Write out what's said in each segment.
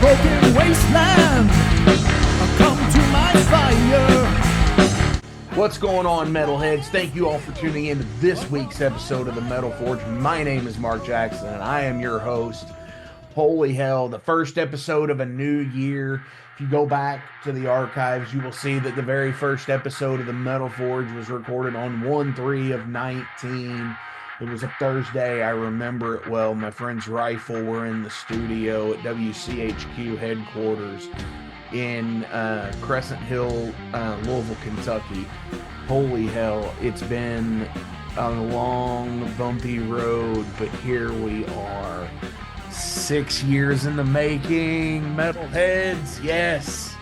broken wasteland. Come to my fire. What's going on, metalheads? Thank you all for tuning in to this week's episode of the Metal Forge. My name is Mark Jackson, and I am your host. Holy hell, the first episode of a new year. If you go back to the archives, you will see that the very first episode of the Metal Forge was recorded on 1/3 of 19. It was a Thursday. I remember it well. My friends Rifle were in the studio at WCHQ headquarters in Crescent Hill, Louisville, Kentucky. Holy hell, it's been a long, bumpy road, but here we are. 6 years in the making, metalheads, yes.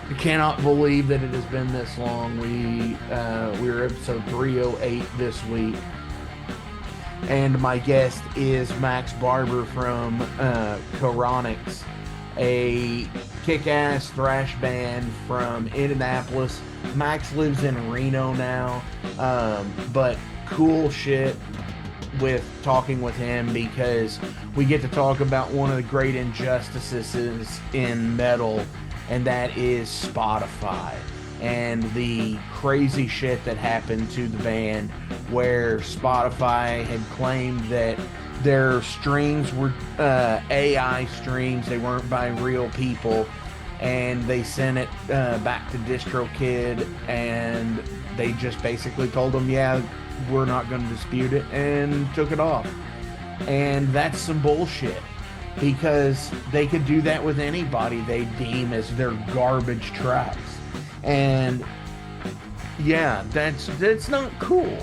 I cannot believe that it has been this long. We're episode 308 this week. And my guest is Max Barber from Charonyx, a kick-ass thrash band from Indianapolis. Max lives in Reno now, but cool shit with talking with him because we get to talk about one of the great injustices in metal, and that is Spotify and the crazy shit that happened to the band where Spotify had claimed that their streams were AI streams, they weren't by real people, and they sent it back to Distrokid, and they just basically told them, yeah, we're not going to dispute it, and took it off. And that's some bullshit, because they could do that with anybody they deem as their garbage tracks. And yeah, that's not cool.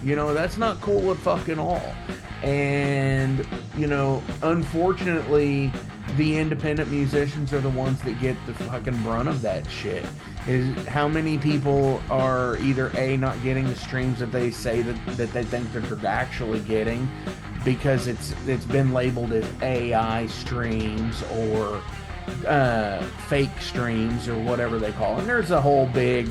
You know, that's not cool at fucking all. And, you know, unfortunately, the independent musicians are the ones that get the fucking brunt of that shit. Is how many people are either A, not getting the streams that they say that they think that they're actually getting because it's been labeled as AI streams or fake streams or whatever they call it. And there's a whole big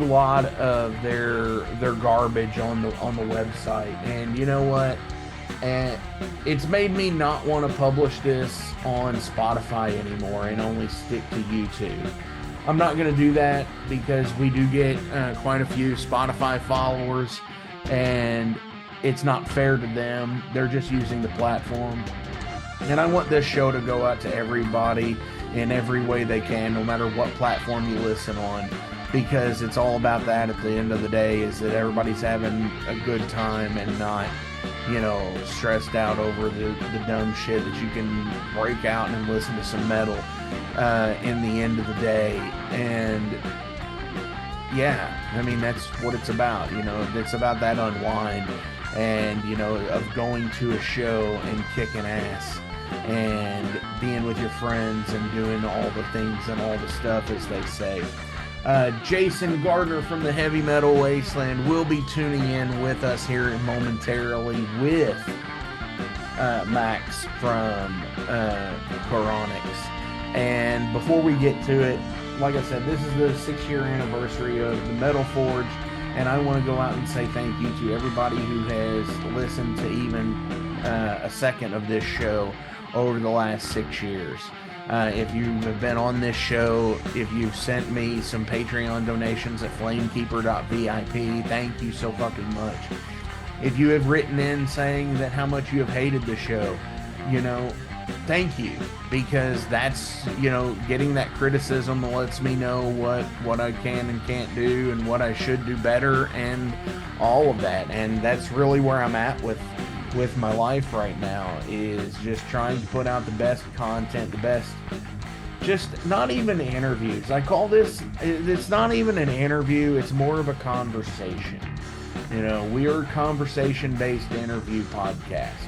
lot of their garbage on the website. And you know what? And it's made me not want to publish this on Spotify anymore and only stick to YouTube. I'm not going to do that because we do get quite a few Spotify followers, and it's not fair to them. They're just using the platform. And I want this show to go out to everybody in every way they can, no matter what platform you listen on, because it's all about that at the end of the day, is that everybody's having a good time and not, you know, stressed out over the dumb shit, that you can break out and listen to some metal in the end of the day. And yeah, I mean, that's what it's about. You know, it's about that unwind and, you know, of going to a show and kicking ass and being with your friends and doing all the things and all the stuff, as they say. Jason Gardner from the Heavy Metal Wasteland will be tuning in with us here momentarily with Max from Charonyx. And before we get to it, like I said, this is the 6-year anniversary of the Metal Forge, and I want to go out and say thank you to everybody who has listened to even a second of this show over the last 6 years. If you have been on this show, if you've sent me some Patreon donations at flamekeeper.vip, thank you so fucking much. If you have written in saying that how much you have hated the show, you know, thank you, because that's, you know, getting that criticism lets me know what I can and can't do and what I should do better and all of that. And that's really where I'm at with my life right now, is just trying to put out the best content, the best, just not even interviews. I call this, it's not even an interview, it's more of a conversation. You know, we are a conversation-based interview podcast.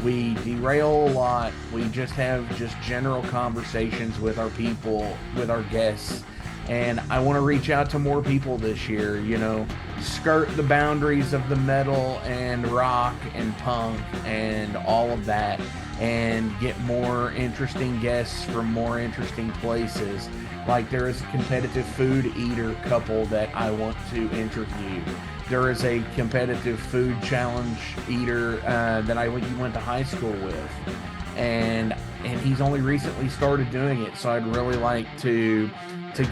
We derail a lot. We just have just general conversations with our people, with our guests. And I want to reach out to more people this year, you know, skirt the boundaries of the metal and rock and punk and all of that, and get more interesting guests from more interesting places. Like, there is a competitive food eater couple that I want to interview. There is a competitive food challenge eater that I went to high school with. And and he's only recently started doing it, so I'd really like to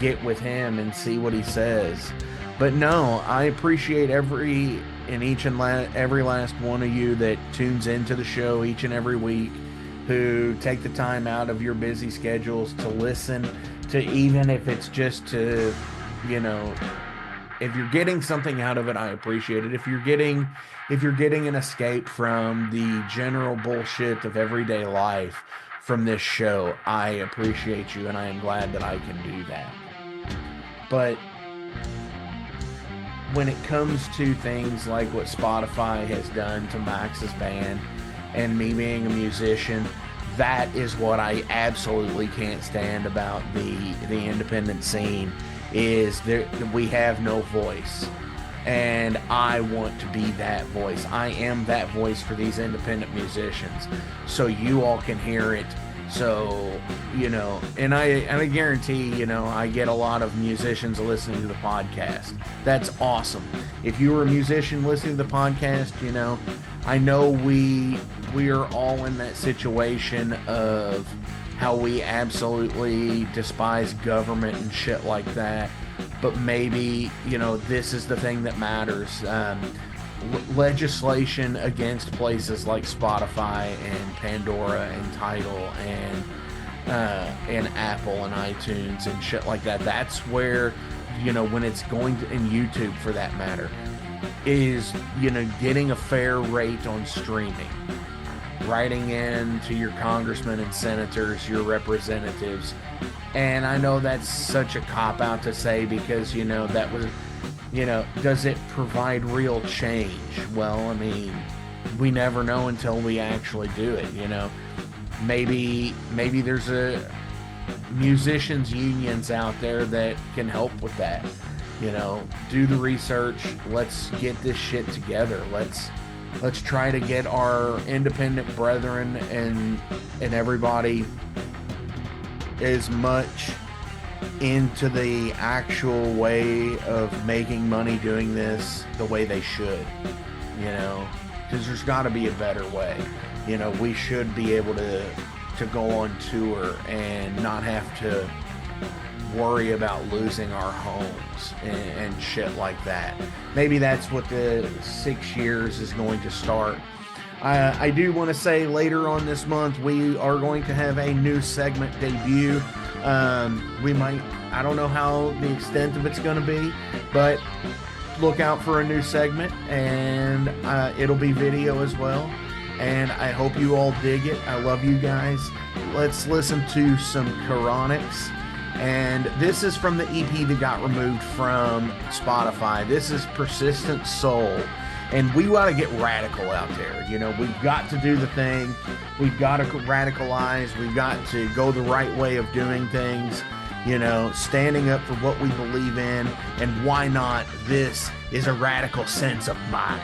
get with him and see what he says. But no, I appreciate every last one of you that tunes into the show each and every week, who take the time out of your busy schedules to listen, to, even if it's just to, you know, if you're getting something out of it, I appreciate it. If you're getting an escape from the general bullshit of everyday life from this show, I appreciate you, and I am glad that I can do that. But when it comes to things like what Spotify has done to Max's band and me being a musician, that is what I absolutely can't stand about the independent scene, is we have no voice. And I want to be that voice. I am that voice for these independent musicians, so you all can hear it. So, you know, and I guarantee, you know, I get a lot of musicians listening to the podcast. That's awesome. If you were a musician listening to the podcast, you know, I know we are all in that situation of how we absolutely despise government and shit like that. But maybe, you know, this is the thing that matters. Legislation against places like Spotify and Pandora and Tidal and Apple and iTunes and shit like that. That's where, you know, when it's going to, and YouTube for that matter, is, you know, getting a fair rate on streaming. Writing in to your congressmen and senators, your representatives. And I know that's such a cop-out to say, because, you know, that was, you know, does it provide real change? Well, I mean, we never know until we actually do it, you know. Maybe there's a musicians unions out there that can help with that. You know, do the research. Let's get this shit together. Let's try to get our independent brethren and everybody as much into the actual way of making money doing this the way they should, you know, because there's got to be a better way. You know, we should be able to go on tour and not have to worry about losing our homes and shit like that. Maybe that's what the 6 years is going to start. I do want to say later on this month, we are going to have a new segment debut. We might, I don't know how the extent of it's going to be, but look out for a new segment, and it'll be video as well. And I hope you all dig it. I love you guys. Let's listen to some Charonyx. And this is from the EP that got removed from Spotify. This is Persistent Soul. And we want to get radical out there. You know, we've got to do the thing. We've got to radicalize. We've got to go the right way of doing things. You know, standing up for what we believe in. And why not? This is a radical sense of mind.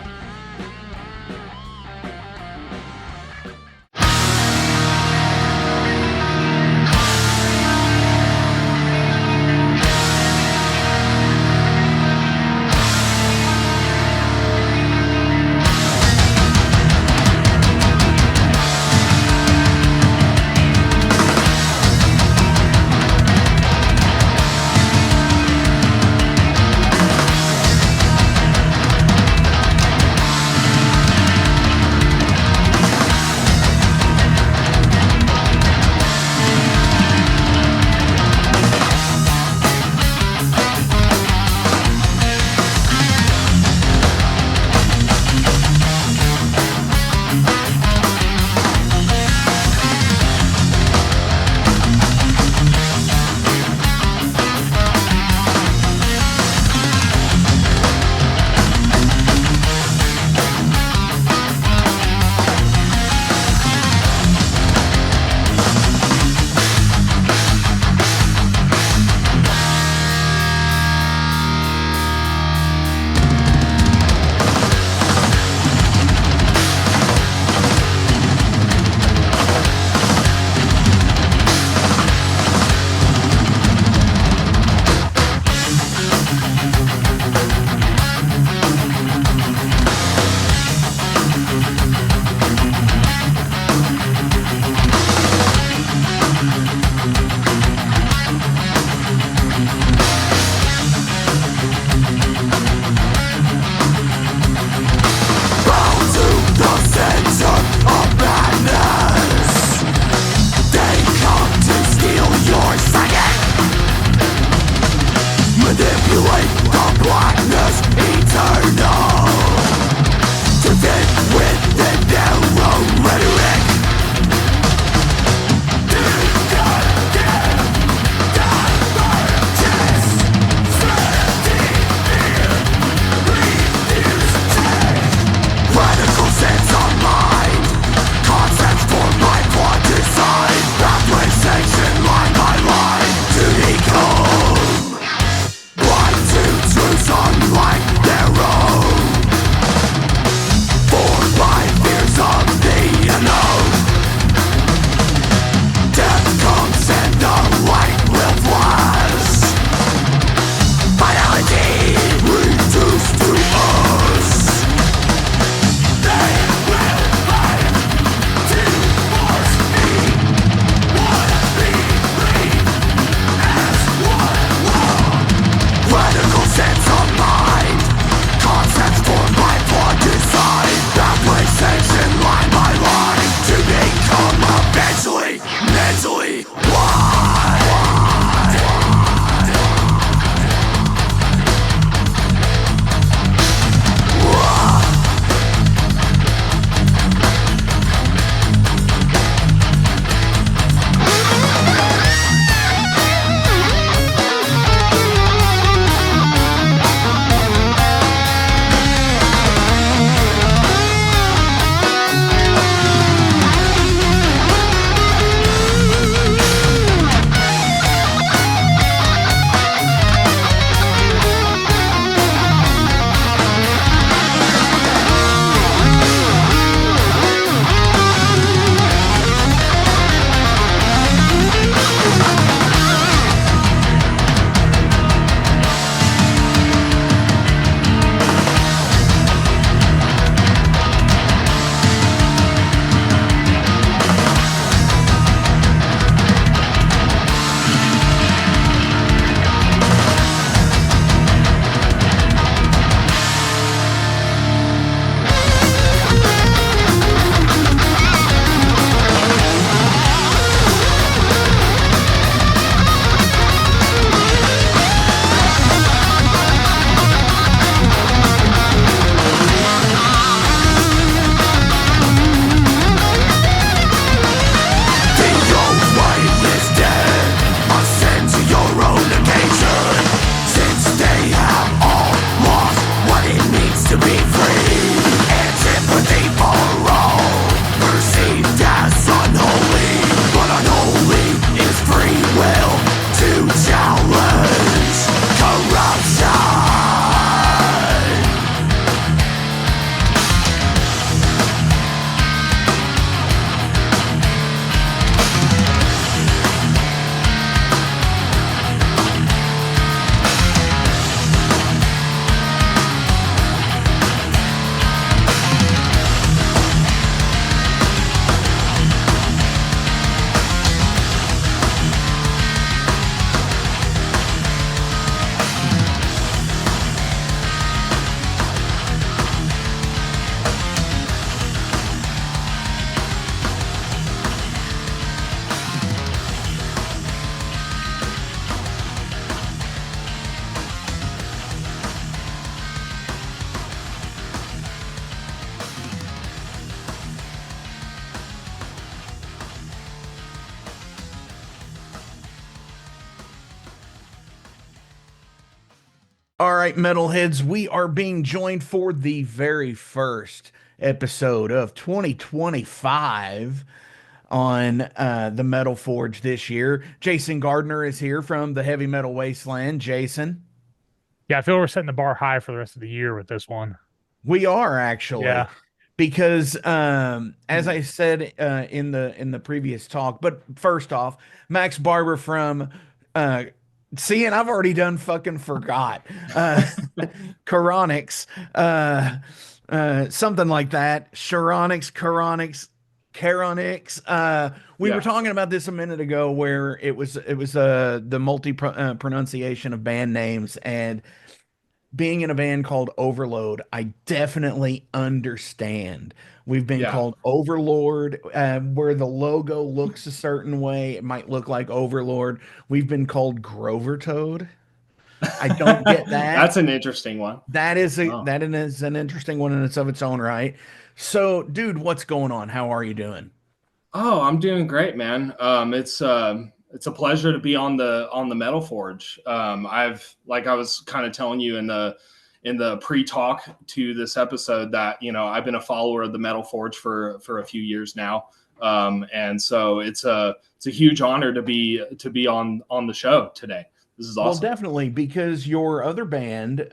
All right, metalheads, we are being joined for the very first episode of 2025 on the Metal Forge this year. Jason Gardner is here from the Heavy Metal Wasteland. Jason, Yeah, I feel we're setting the bar high for the rest of the year with this one. we are actually Yeah. because as Mm. I said in the previous talk, but first off, Max Barber from uh, see, and I've already done fucking forgot. Charonyx, something like that. Charonyx. We were Yeah. talking about this a minute ago, where it was the multi pronunciation of band names, and being in a band called Overload, I definitely understand. We've been Yeah. called Overlord, where the logo looks a certain way. It might look like Overlord. We've been called Grover Toad. I don't get that. That's an interesting one. Oh. That is an interesting one in its own right. So, dude, what's going on? How are you doing? Oh, I'm doing great, man. It's a pleasure to be on the Metal Forge. I've like I was kind of telling you in the pre-talk to this episode that I've been a follower of the Metal Forge for a few years now. And so it's a huge honor to be on the show today. This is Well, awesome. definitely, because your other band,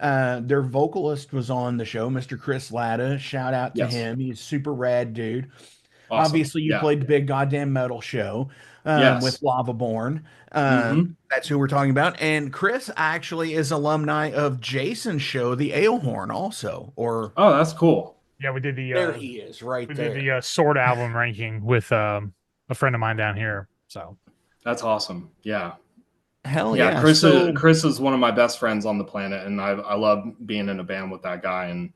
their vocalist was on the show, Mr. Chris Latta. Shout out to Yes. him. He's a super rad dude. Awesome. Obviously, you Yeah. played the big goddamn metal show with Yes. Lavaborn. Mm-hmm. That's who we're talking about. And Chris actually is alumni of Jason's show, The Alehorn, also. Or Oh, that's cool. Yeah, we did the there he is, right we there. did the Sword album ranking with a friend of mine down here. So That's awesome. Yeah. Hell Yeah, yeah. Chris is one of my best friends on the planet, and I love being in a band with that guy. And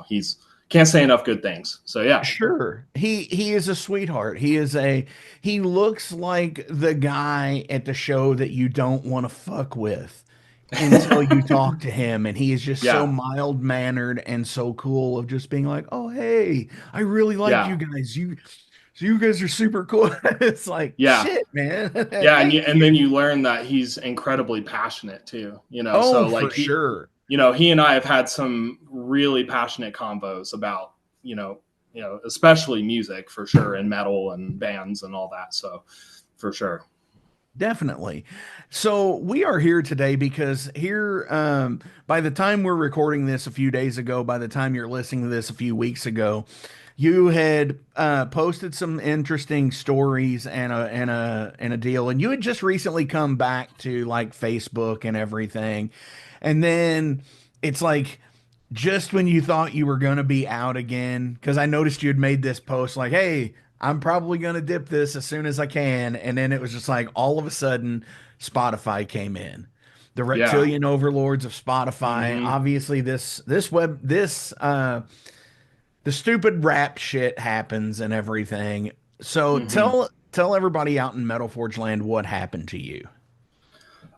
he's can't say enough good things. So yeah, Sure. He is a sweetheart. He looks like the guy at the show that you don't want to fuck with until you talk to him, and he is just so yeah, mild mannered and so cool, of just being like, "Oh, hey, I really like you yeah, guys. You guys are super cool." It's like, yeah, shit, man. yeah, Thank and then you. you learn that he's incredibly passionate too. Oh, So for like sure. he and I have had some really passionate convos about especially music for sure, and metal and bands and all that. So for sure. Definitely. So we are here today because here, by the time we're recording this a few days ago, by the time you're listening to this a few weeks ago, you had posted some interesting stories and a deal, and you had just recently come back to like Facebook and everything, and then it's like just when you thought you were going to be out again, because I noticed you had made this post like, hey, I'm probably going to dip this as soon as I can. And then it was just like all of a sudden, Spotify came in. The Yeah. reptilian overlords of Spotify. Hmm. Obviously, the stupid rap shit happens and everything. So Hmm. tell everybody out in Metal Forge land what happened to you.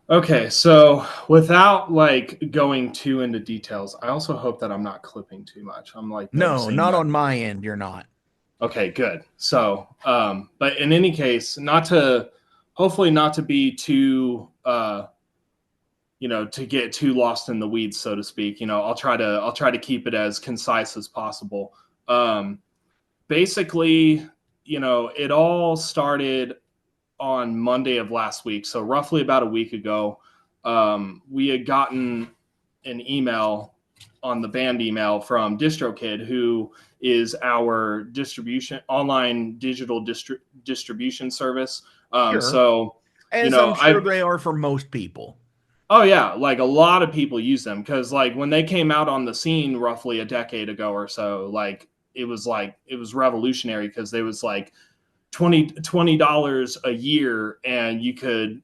Okay, so without like going too into details, I also hope that I'm not clipping too much. I'm like No, noticing not that. on my end. You're not. Okay, good. So, but in any case, hopefully not to be too, to get too lost in the weeds, so to speak. I'll try to keep it as concise as possible. Basically, it all started on Monday of last week. So roughly about a week ago, we had gotten an email on the band email from Distrokid, who is our online digital distribution service. Sure. So, As I'm sure I they are for most people. oh yeah, like a lot of people use them because like when they came out on the scene roughly a decade ago or so, it was revolutionary because they was like $20 a year, and you could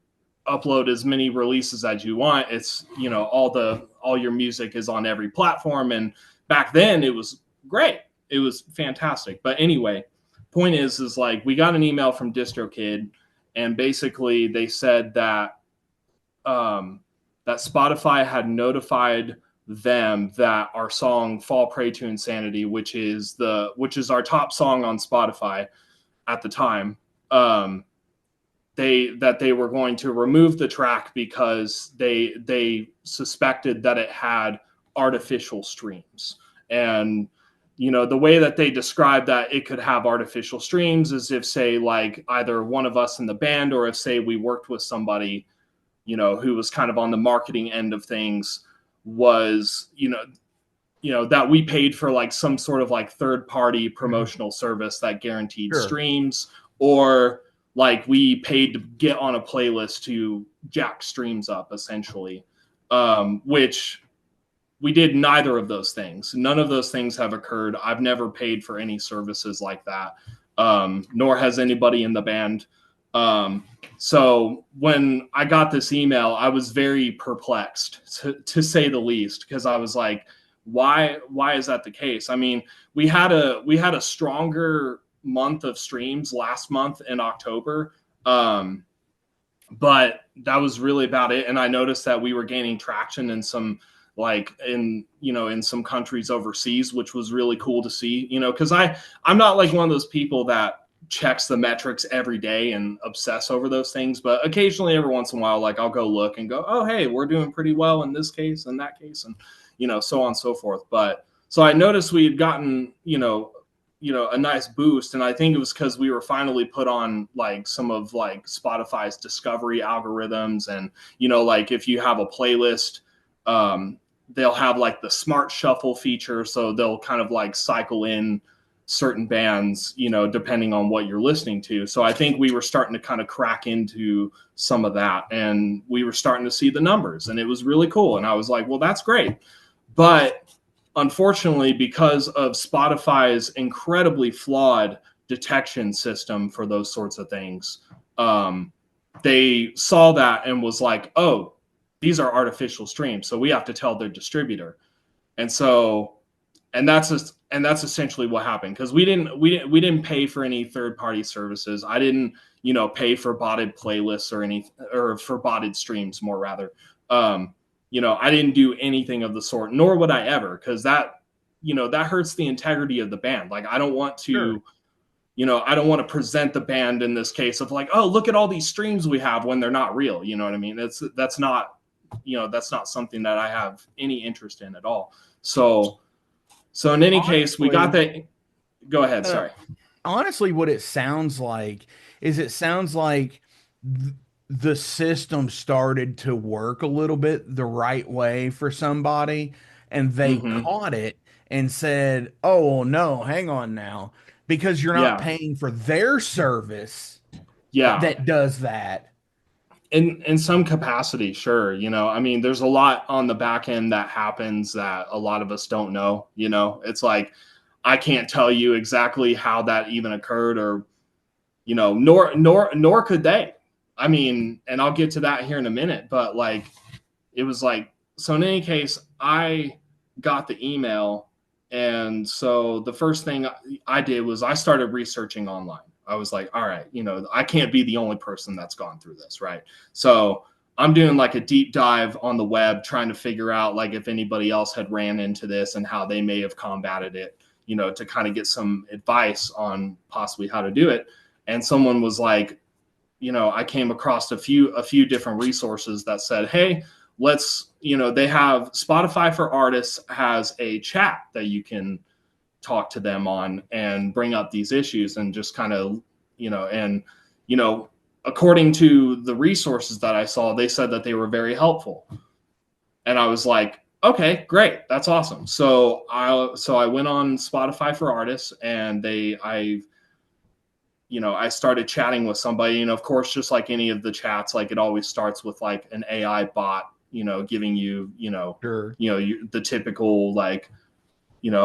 upload as many releases as you want. It's all your music is on every platform, and back then it was great. It was fantastic. But anyway, point is like we got an email from DistroKid, and basically they said that that Spotify had notified them that our song "Fall Prey to Insanity," which is our top song on Spotify at the time, they were going to remove the track because they suspected that it had artificial streams. And the way that they described that it could have artificial streams is if, say, like either one of us in the band, or if, say, we worked with somebody who was kind of on the marketing end of things, was that we paid for like some sort of like third party promotional service that guaranteed streams, or like we paid to get on a playlist to jack streams up, essentially, which we did neither of those things. None of those things have occurred. I've never paid for any services like that, nor has anybody in the band. So when I got this email, I was very perplexed, to say the least, because I was like, why is that the case? I mean, we had a stronger month of streams last month in October, but that was really about it. And I noticed that we were gaining traction in some, like in some countries overseas, which was really cool to see, because I'm not like one of those people that checks the metrics every day and obsess over those things, but occasionally, every once in a while, like I'll go look and go, oh, hey, we're doing pretty well in this case and that case, and so on and so forth. But so I noticed we had gotten a nice boost, and I think it was because we were finally put on like some of like Spotify's discovery algorithms, and like if you have a playlist, they'll have like the smart shuffle feature, so they'll kind of like cycle in certain bands, depending on what you're listening to. So I think we were starting to kind of crack into some of that, and we were starting to see the numbers, and it was really cool. And I was like, well, that's great. But unfortunately, because of Spotify's incredibly flawed detection system for those sorts of things, they saw that and was like, oh, these are artificial streams, so we have to tell their distributor. And that's essentially what happened, because we didn't pay for any third party services. I didn't pay for botted playlists or for botted streams, more rather. I didn't do anything of the sort, nor would I ever, because that hurts the integrity of the band. Like, I don't want to, I don't want to present the band in this case of like, oh, look at all these streams we have, when they're not real. You know what I mean? That's not something that I have any interest in at all. So in any case, we got that. Go ahead. Sorry. Honestly, what it sounds like is the system started to work a little bit the right way for somebody, and they caught it and said, oh, well, no, hang on now, because you're not paying for their service that does that. In some capacity, sure. I mean, there's a lot on the back end that happens that a lot of us don't know. It's like, I can't tell you exactly how that even occurred, or nor could they. I mean, and I'll get to that here in a minute, but like, it was like, so in any case, I got the email, and so the first thing I did was I started researching online. I was like, all right, I can't be the only person that's gone through this, right? So I'm doing like a deep dive on the web, trying to figure out like if anybody else had ran into this and how they may have combated it, to kind of get some advice on possibly how to do it. And someone was like, I came across a few different resources that said, hey, let's, they have Spotify for Artists has a chat that you can talk to them on and bring up these issues, and just kind of, according to the resources that I saw, they said that they were very helpful. And I was like, okay, great. That's awesome. So I went on Spotify for Artists, and I started chatting with somebody, and of course, just like any of the chats, like it always starts with like an AI bot, giving you, the typical like,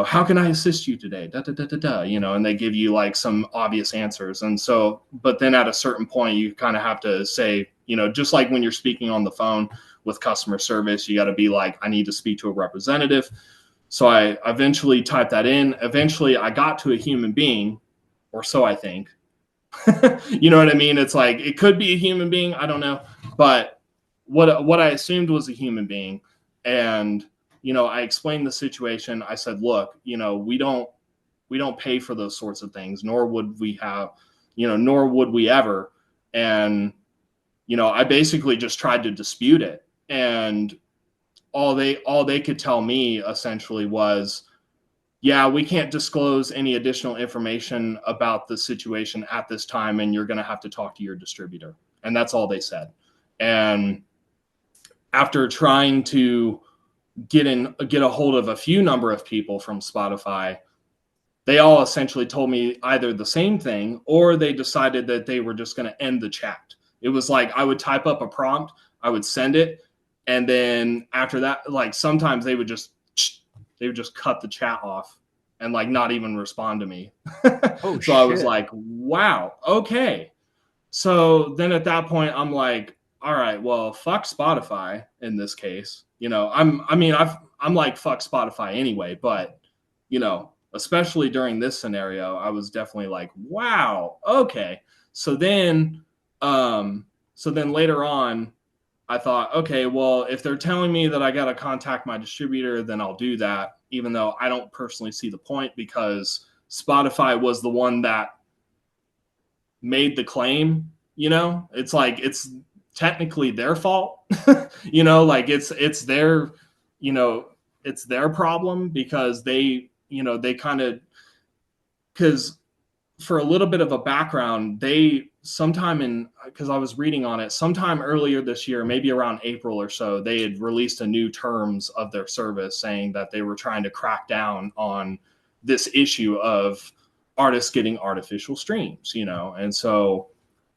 how can I assist you today? And they give you like some obvious answers. And so, but then at a certain point, you kind of have to say, just like when you're speaking on the phone with customer service, you got to be like, I need to speak to a representative. So I eventually typed that in. Eventually I got to a human being, or so I think. You know what I mean? It's like, it could be a human being. I don't know. But what I assumed was a human being. And I explained the situation. I said, look, we don't pay for those sorts of things, nor would we ever. And, I basically just tried to dispute it. And all they could tell me essentially was, yeah, we can't disclose any additional information about the situation at this time, and you're going to have to talk to your distributor. And that's all they said. And after trying to get a hold of a few number of people from Spotify, they all essentially told me either the same thing, or they decided that they were just going to end the chat. It was like I would type up a prompt, I would send it, and then after that, like sometimes they would just cut the chat off and like not even respond to me. Oh, So I was shit. like, wow, okay. So then at that point, I'm like, all right, well, fuck Spotify in this case. I'm like, fuck Spotify anyway, but especially during this scenario, I was definitely like, wow, okay. So then, later on, I thought, okay, well, if they're telling me that I got to contact my distributor, then I'll do that, even though I don't personally see the point, because Spotify was the one that made the claim. It's like it's technically their fault. Like it's their it's their problem, because they kind of, because for a little bit of a background, they sometime in, because I was reading on it, sometime earlier this year, maybe around April or so, they had released a new terms of their service saying that they were trying to crack down on this issue of artists getting artificial streams,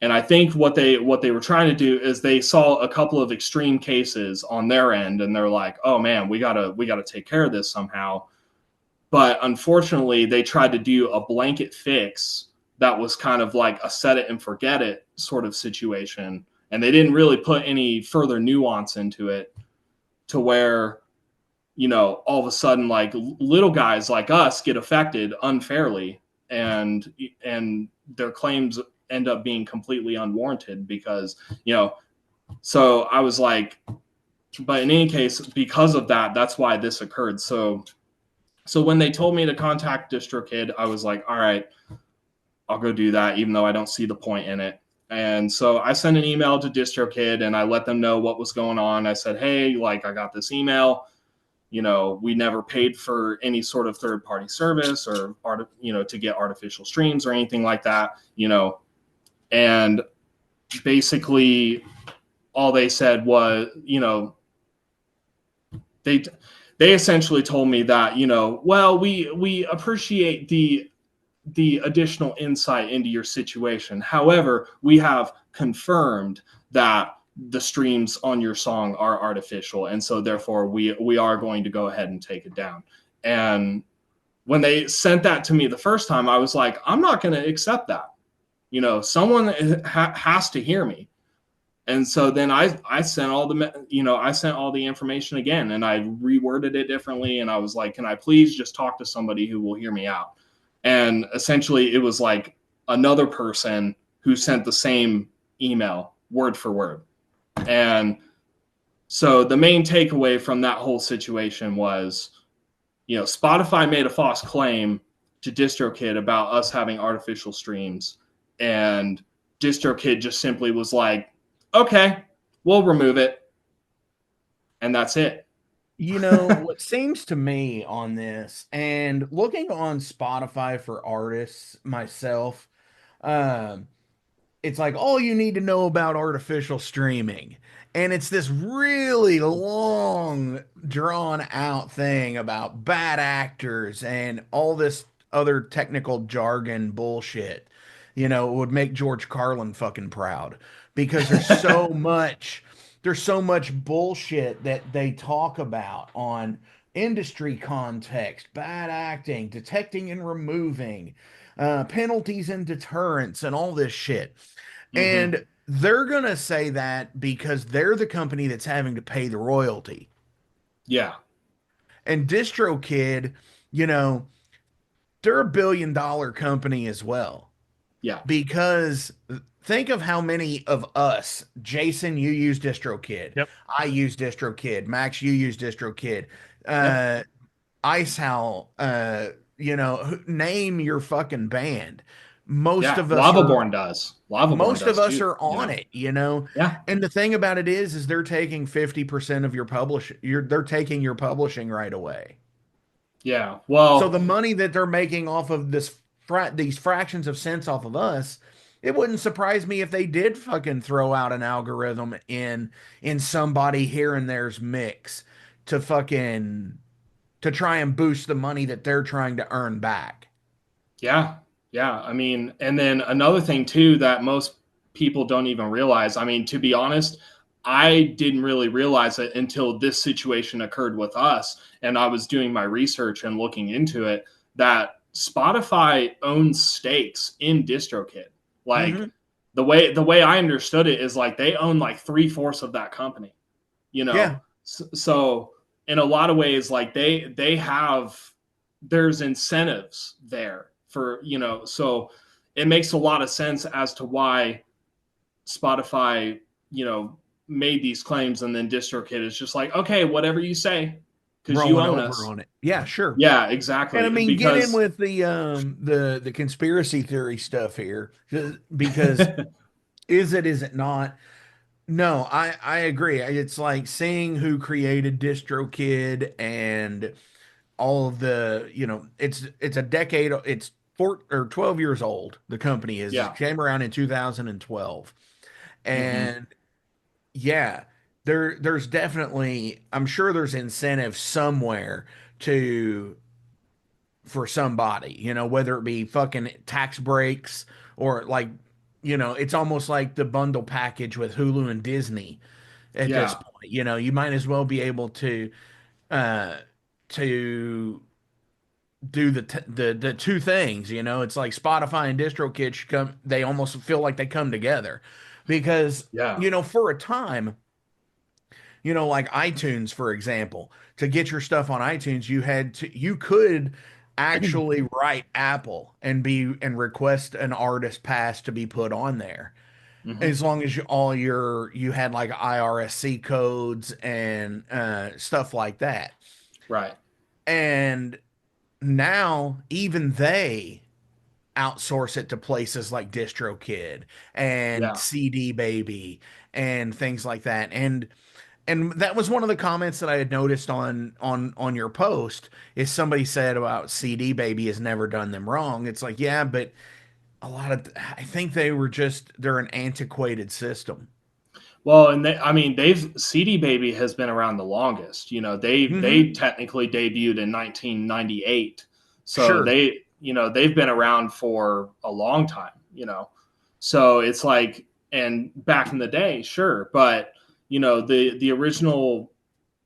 and I think what they were trying to do is they saw a couple of extreme cases on their end, and they're like, oh man, we gotta take care of this somehow. But unfortunately, they tried to do a blanket fix that was kind of like a set it and forget it sort of situation. And they didn't really put any further nuance into it, to where, all of a sudden, like little guys like us get affected unfairly, and their claims end up being completely unwarranted, because, so I was like, but in any case, because of that, that's why this occurred. So when they told me to contact Distrokid, I was like, all right, I'll go do that, even though I don't see the point in it. And so I sent an email to Distrokid, and I let them know what was going on. I said, hey, like, I got this email. We never paid for any sort of third-party service or, to get artificial streams or anything like that, And basically all they said was, they essentially told me that, well, we appreciate the additional insight into your situation. However, we have confirmed that the streams on your song are artificial, and so therefore we are going to go ahead and take it down. And when they sent that to me the first time, I was like, I'm not going to accept that. Someone has to hear me. And so then I sent all the information again, and I reworded it differently. And I was like, can I please just talk to somebody who will hear me out? And essentially it was like another person who sent the same email word for word. And so the main takeaway from that whole situation was, Spotify made a false claim to Distrokid about us having artificial streams. And Distrokid just simply was like, okay, we'll remove it. And that's it. What seems to me on this, and looking on Spotify for artists myself, um, it's like all you need to know about artificial streaming. And it's this really long, drawn out thing about bad actors and all this other technical jargon bullshit. It would make George Carlin fucking proud, because there's so much bullshit that they talk about on industry context, bad acting, detecting and removing, penalties and deterrence, and all this shit. Mm-hmm. And they're going to say that because they're the company that's having to pay the royalty. Yeah. And DistroKid, you know, they're $1 billion company as well. Yeah. Because think of how many of us, Jason, you use DistroKid. Yep. I use DistroKid. Max, you use DistroKid. Yep. Icehowl, name your fucking band. most Yeah, of us are Lavaborn does. Lavaborn most of does us too. are on it, you know. Yeah, And the thing about it is they're taking 50% of your they're taking your publishing right away. yeah. So Well, the money that they're making off of these fractions of cents off of us, it wouldn't surprise me if they did fucking throw out an algorithm in somebody here and there's mix to fucking to try and boost the money that they're trying to earn back. yeah, yeah. I mean, and then another thing too that most people don't even realize. I mean, to be honest, I didn't really realize it until this situation occurred with us, and I was doing my research and looking into it. That Spotify owns stakes in DistroKid. Like Hmm. the way I understood it is like they own like 3/4 of that company. You know, Yeah. so in a lot of ways, like they have there's incentives there for so it makes a lot of sense as to why Spotify made these claims, and then DistroKid is just like, okay, whatever you say, because you Rolling own over us. on it. Yeah, sure. Yeah, And I exactly. mean, get in Because with the conspiracy theory stuff here, because is it not? No, I agree. It's like seeing who created DistroKid and all of the, it's a decade, it's 12 years old. The company is yeah, it came around in 2012. hmm, And yeah, there's definitely, I'm sure there's incentive somewhere to for somebody, whether it be fucking tax breaks or like, it's almost like the bundle package with Hulu and Disney at this yeah, point. You might as well be able uh to do the two things, it's like Spotify and DistroKid should come, they almost feel like they come together because, yeah, for a time, like iTunes, for example, to get your stuff on iTunes, you could actually write Apple and request an artist pass to be put on there. hmm, As long as you had like IRSC codes and stuff like that. right, And now even they outsource it to places like DistroKid and yeah, CD Baby and things like that. And that was one of the comments that I had noticed on your post is somebody said about CD Baby has never done them wrong. It's like, yeah, but I think they're an antiquated system. well, and I mean, they've CD Baby has been around the longest. They Hmm. technically debuted in 1998, so Sure. they've been around for a long time. So it's like, and back in the day, sure, but the original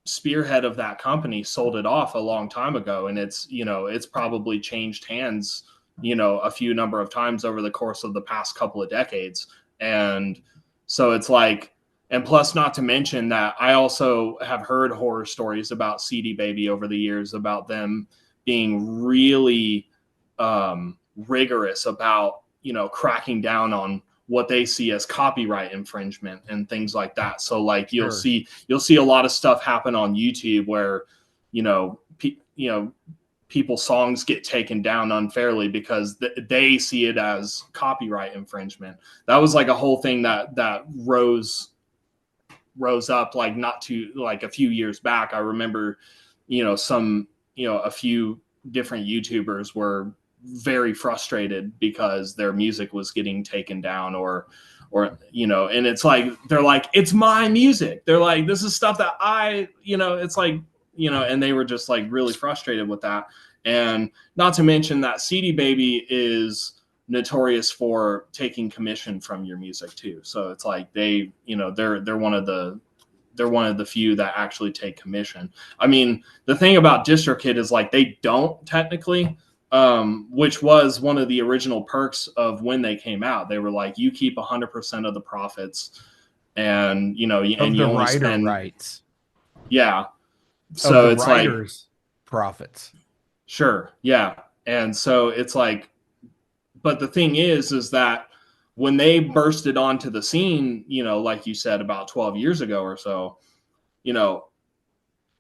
spearhead of that company sold it off a long time ago, and it's probably changed hands a few number of times over the course of the past couple of decades. And so it's like, and plus, not to mention that I also have heard horror stories about CD Baby over the years about them being really rigorous about cracking down on what they see as copyright infringement and things like that. So like Sure. you'll see a lot of stuff happen on YouTube where people's songs get taken down unfairly because they see it as copyright infringement. That was like a whole thing that rose up like not too like a few years back. I remember a few different YouTubers were very frustrated because their music was getting taken down or and it's like they're like, it's my music, they're like, this is stuff that it's like and they were just like really frustrated with that. And not to mention that CD Baby is notorious for taking commission from your music too. So it's like they're one of the few that actually take commission. I mean, the thing about DistroKid is like they don't technically, which was one of the original perks of when they came out. They were like, you keep 100% of the profits, and Of and you the only writer spend, rights. yeah. Of So the it's like, writer's profits. sure, yeah. And so it's like, but the thing is that when they bursted onto the scene, like you said, about 12 years ago or so, you know,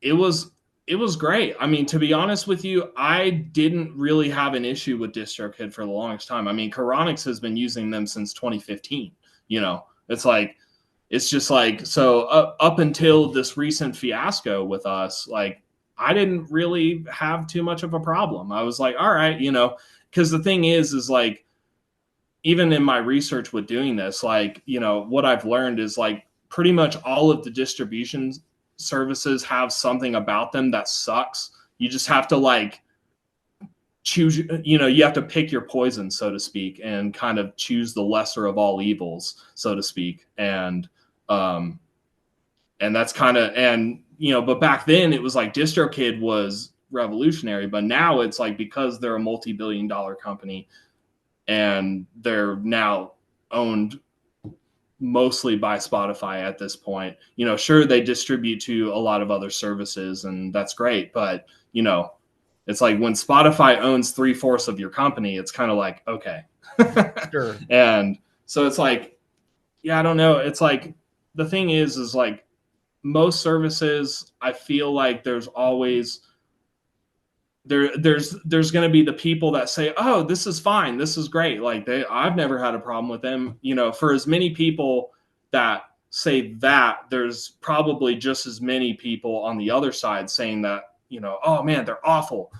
it was it was great. I mean, to be honest with you, I didn't really have an issue with Distrokid for the longest time. I mean, Charonyx has been using them since 2015. You know, it's just like, so up until this recent fiasco with us, like, I didn't really have too much of a problem. I was like, all right, because the thing is like, even in my research with doing this, like, what I've learned is like pretty much all of the distribution services have something about them that sucks. You just have to like choose, you have to pick your poison, so to speak, and kind of choose the lesser of all evils, so to speak. And that's kind of, but back then it was like DistroKid was revolutionary, but now it's like, because they're a multi-billion-dollar company and they're now owned mostly by Spotify at this point, sure, they distribute to a lot of other services and that's great. But, it's like when Spotify owns 3/4 of your company, it's kind of like, okay. Sure. And so it's like, yeah, I don't know. It's like, the thing is like, most services, I feel like there's always there's going to be the people that say, oh, this is fine, this is great, like I've never had a problem with them. For as many people that say that, there's probably just as many people on the other side saying that, oh man, they're awful,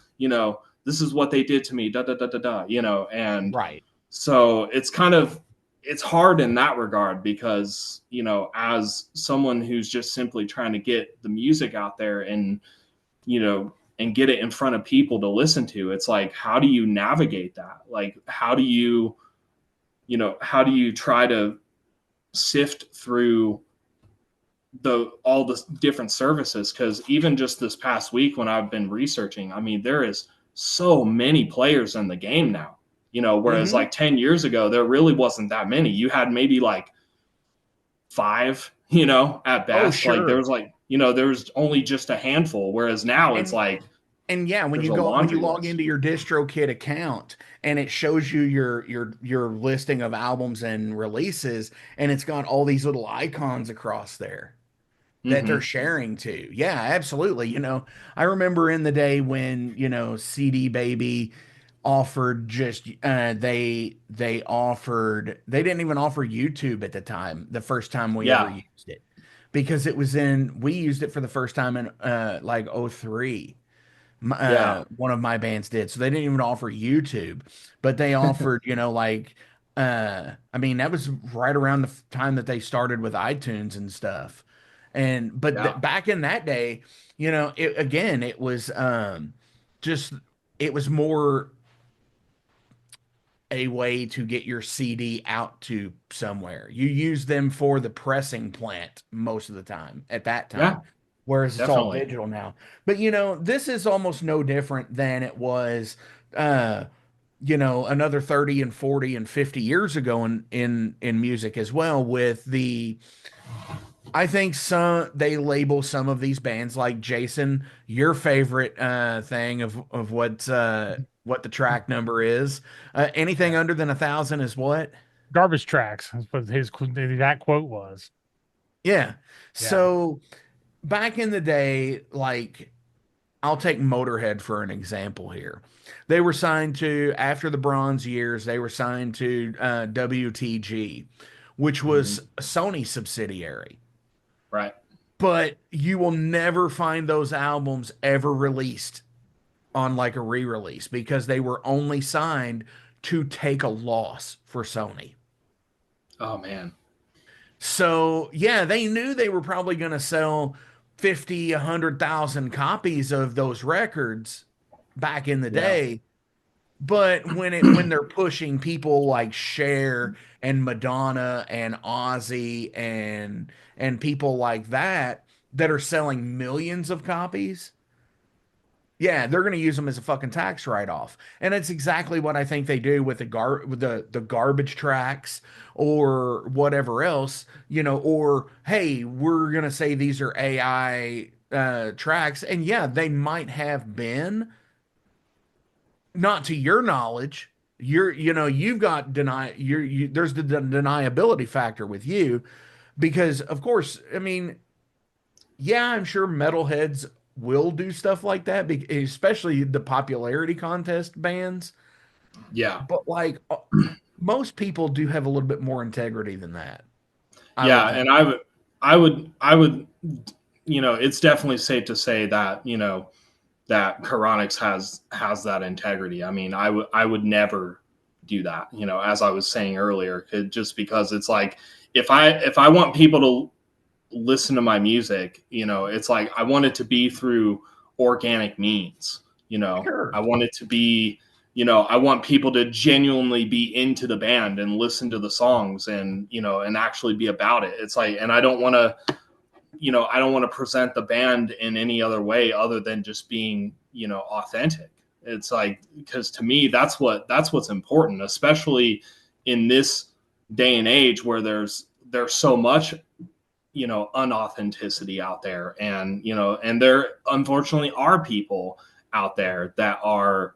this is what they did to me, da da da da da, and Right. so it's hard in that regard, because as someone who's just simply trying to get the music out there and and get it in front of people to listen to, it's like, how do you navigate that? Like, how do you try to sift through all the different services? Because even just this past week when I've been researching, I mean, there is so many players in the game now, whereas like 10 years ago, there really wasn't that many. You had maybe like 5, at best. Oh, sure. Like there was like, there was only just a handful, whereas now it's like, and yeah, when you log into your Distrokid account and it shows you your listing of albums and releases, and it's got all these little icons across there that they're sharing to. Yeah, absolutely. I remember in the day when, CD Baby offered just they didn't even offer YouTube at the time, the first time we ever used it, because we used it for the first time in like 03. One of my bands did. So they didn't even offer YouTube, but they offered, I mean, that was right around the time that they started with iTunes and stuff. But back in that day, it was it was more a way to get your CD out to somewhere. You use them for the pressing plant most of the time at that time. Yeah, whereas definitely. It's all digital now. But this is almost no different than it was another 30 and 40 and 50 years ago in music as well, with I think they label some of these bands, like Jason, your favorite thing of what the track number is. Anything under than 1,000 is what? Garbage tracks. That's what that quote was. Yeah. So back in the day, like, I'll take Motorhead for an example here. They were signed to, after the Bronze years, they were signed to WTG, which was a Sony subsidiary. Right. But you will never find those albums ever released on like a re-release, because they were only signed to take a loss for Sony. Oh man. So yeah, they knew they were probably going to sell 50, 100,000 copies of those records back in the day. But when they're pushing people like Cher and Madonna and Ozzy and people like that are selling millions of copies, yeah, they're going to use them as a fucking tax write-off. And it's exactly what I think they do with the garbage tracks or whatever else, or hey, we're going to say these are AI tracks. And yeah, they might have been, not to your knowledge. You've got there's the deniability factor with you, because of course, I mean, yeah, I'm sure metalheads will do stuff like that, especially the popularity contest bands. Yeah. But like most people do have a little bit more integrity than that. I would Yeah. think. And I would, it's definitely safe to say that, that Charonyx has that integrity. I mean, I would never do that, as I was saying earlier, just because it's like, if I want people to listen to my music, it's like I want it to be through organic means. Sure. I want it to be, I want people to genuinely be into the band and listen to the songs and, and actually be about it. It's like, and I don't want to, I don't want to present the band in any other way other than just being, authentic. It's like, because to me, that's what's important, especially in this day and age where there's so much, unauthenticity out there. And, and there unfortunately are people out there that are,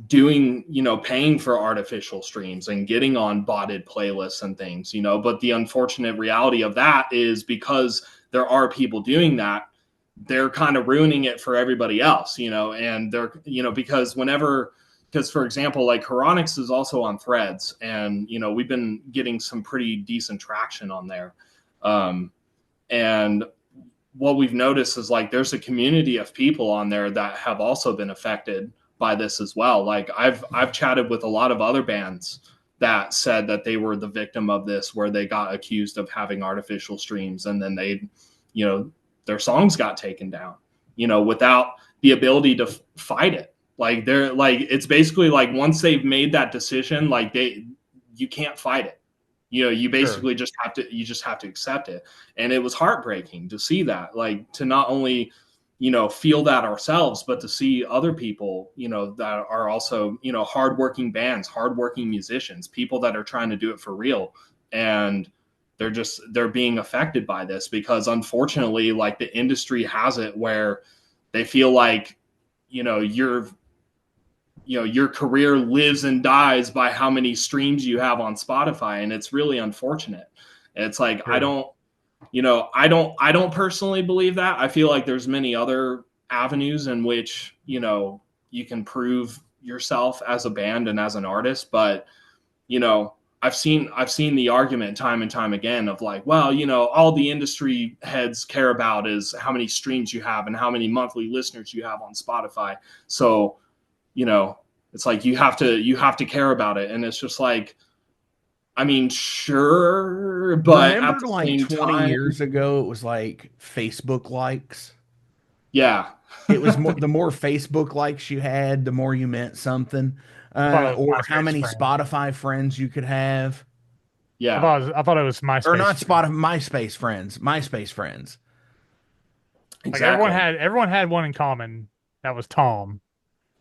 doing, paying for artificial streams and getting on botted playlists and things, but the unfortunate reality of that is because there are people doing that, they're kind of ruining it for everybody else, and they're, because for example, like Charonyx is also on Threads, and, we've been getting some pretty decent traction on there. And what we've noticed is like, there's a community of people on there that have also been affected by this as well. Like I've chatted with a lot of other bands that said that they were the victim of this, where they got accused of having artificial streams, and then their songs got taken down, without the ability to fight it. Like they're like, it's basically like once they've made that decision, like you can't fight it. You basically just have to accept it. And it was heartbreaking to see that, like to not only, feel that ourselves, but to see other people, that are also, hardworking bands, hardworking musicians, people that are trying to do it for real. And they're being affected by this because unfortunately, like the industry has it where they feel like, your career lives and dies by how many streams you have on Spotify. And it's really unfortunate. It's like, Sure. I don't personally believe that. I feel like there's many other avenues in which, you can prove yourself as a band and as an artist. But, I've seen the argument time and time again of like, well, all the industry heads care about is how many streams you have and how many monthly listeners you have on Spotify. So, it's like you have to care about it. And it's just like, I mean, sure, but Remember, at the like same 20 time, years ago, it was like Facebook likes. yeah, It was more, the more Facebook likes you had, the more you meant something. I thought it was Or how MySpace many friends. Spotify friends you could have. yeah, I thought it was Or MySpace. not friends. Spotify, MySpace friends. Like exactly. everyone had one in common. That was Tom.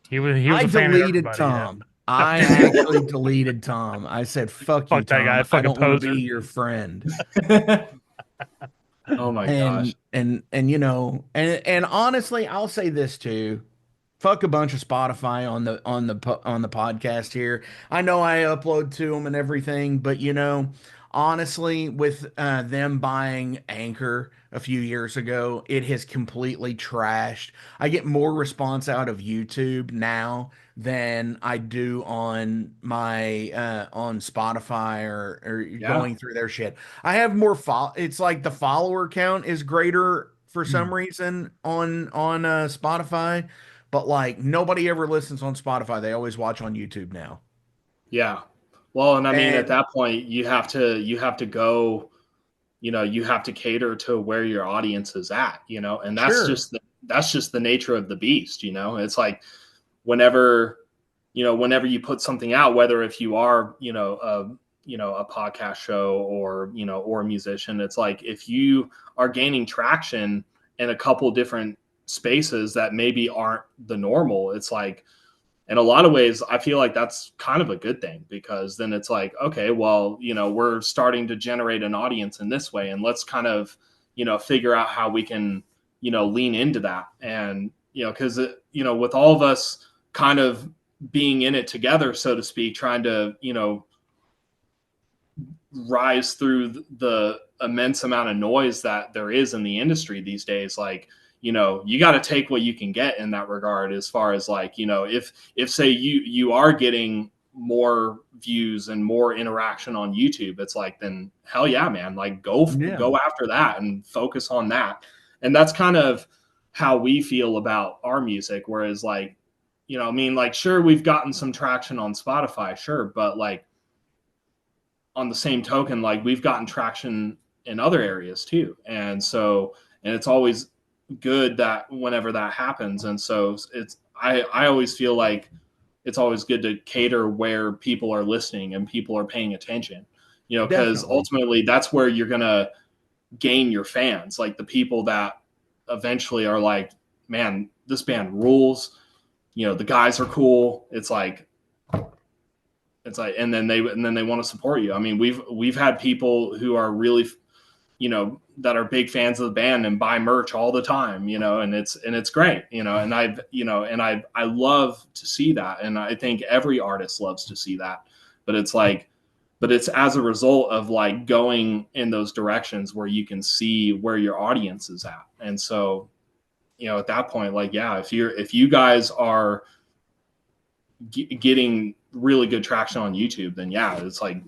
He was I a fan of deleted everybody. Tom. I actually deleted Tom. I said, fuck you, Fuck that guy, Tom. I fucking don't want to poser. be your friend. Oh my And gosh. and honestly, I'll say this too. Fuck a bunch of Spotify on the podcast here. I know I upload to them and everything, but honestly, with them buying Anchor a few years ago, it has completely trashed. I get more response out of YouTube now than I do on my on Spotify or Yeah. going through their shit. I have more it's like the follower count is greater for some reason on Spotify, but like nobody ever listens on Spotify. They always watch on YouTube now. Yeah. Well, and I mean, at And that point, you have to go, you have to cater to where your audience is at, and sure. that's just the nature of the beast. It's like whenever, whenever you put something out, whether if you are, a podcast show or, or a musician, it's like, if you are gaining traction in a couple different spaces that maybe aren't the normal, it's like, in a lot of ways, I feel like that's kind of a good thing, because then it's like, okay, well, we're starting to generate an audience in this way, and let's kind of, figure out how we can, lean into that. And, because, with all of us kind of being in it together, so to speak, trying to, rise through the immense amount of noise that there is in the industry these days, like, you know, you got to take what you can get in that regard, as far as like, you know, if say you are getting more views and more interaction on YouTube, it's like, then hell yeah, man, like go after that and focus on that. And that's kind of how we feel about our music. Whereas like, you know, I mean, like, sure, we've gotten some traction on Spotify, sure, but like on the same token, like we've gotten traction in other areas too. And so, and it's always good that whenever that happens. And so I always feel like it's always good to cater where people are listening and people are paying attention, you know, because ultimately that's where you're going to gain your fans, like the people that eventually are like, man, this band rules. You know, the guys are cool. It's like, and then they want to support you. I mean, we've had people who are really, you know, that are big fans of the band and buy merch all the time, you know, and it's great, you know, and I love to see that. And I think every artist loves to see that, but it's as a result of like going in those directions where you can see where your audience is at. And so, you know, at that point, like, yeah, if you guys are getting really good traction on YouTube, then yeah, it's like,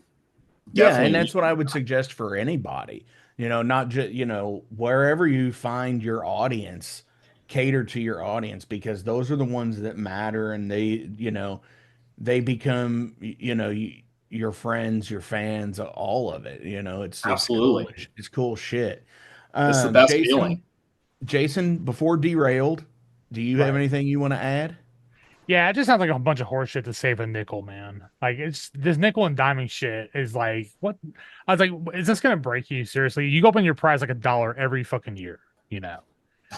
yeah. And that's what I would suggest for anybody, you know, not just, you know, wherever you find your audience, cater to your audience, because those are the ones that matter. And they, you know, they become, you know, your friends, your fans, all of it, you know, absolutely it's cool shit. It's the best feeling. Jason, before Derailed, do you have anything you want to add? Yeah, it just sounds like a bunch of horse shit to save a nickel, man. Like, it's this nickel and diming shit is like, what? I was like, is this gonna break you? Seriously? You go up on your price like $1 every fucking year, you know?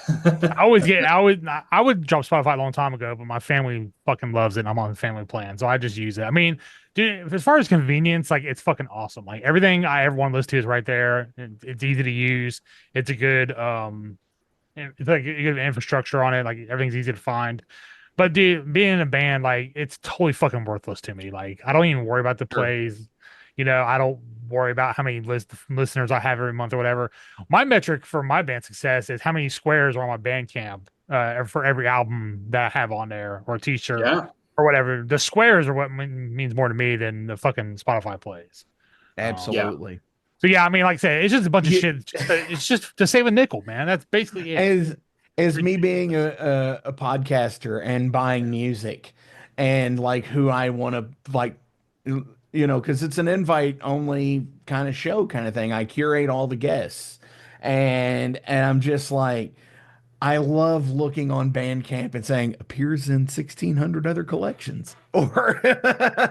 I would drop Spotify a long time ago, but my family fucking loves it and I'm on the family plan. So I just use it. I mean, dude, as far as convenience, like it's fucking awesome. Like everything I ever want to listen to is right there. It's easy to use. It's a good it's like a good infrastructure on it. Like everything's easy to find. But dude, being in a band, like it's totally fucking worthless to me. Like I don't even worry about the plays. You know, I don't worry about how many listeners I have every month or whatever. My metric for my band success is how many squares are on my Bandcamp for every album that I have on there, or a T-shirt, or whatever. The squares are what means more to me than the fucking Spotify plays. Absolutely. So yeah, I mean, like I said, it's just a bunch of shit. It's just to save a nickel, man. That's basically it. As me being a podcaster and buying music, and like who I want to like, you know, because it's an invite only kind of show kind of thing. I curate all the guests, and I'm just like, I love looking on Bandcamp and saying appears in 1,600 other collections, or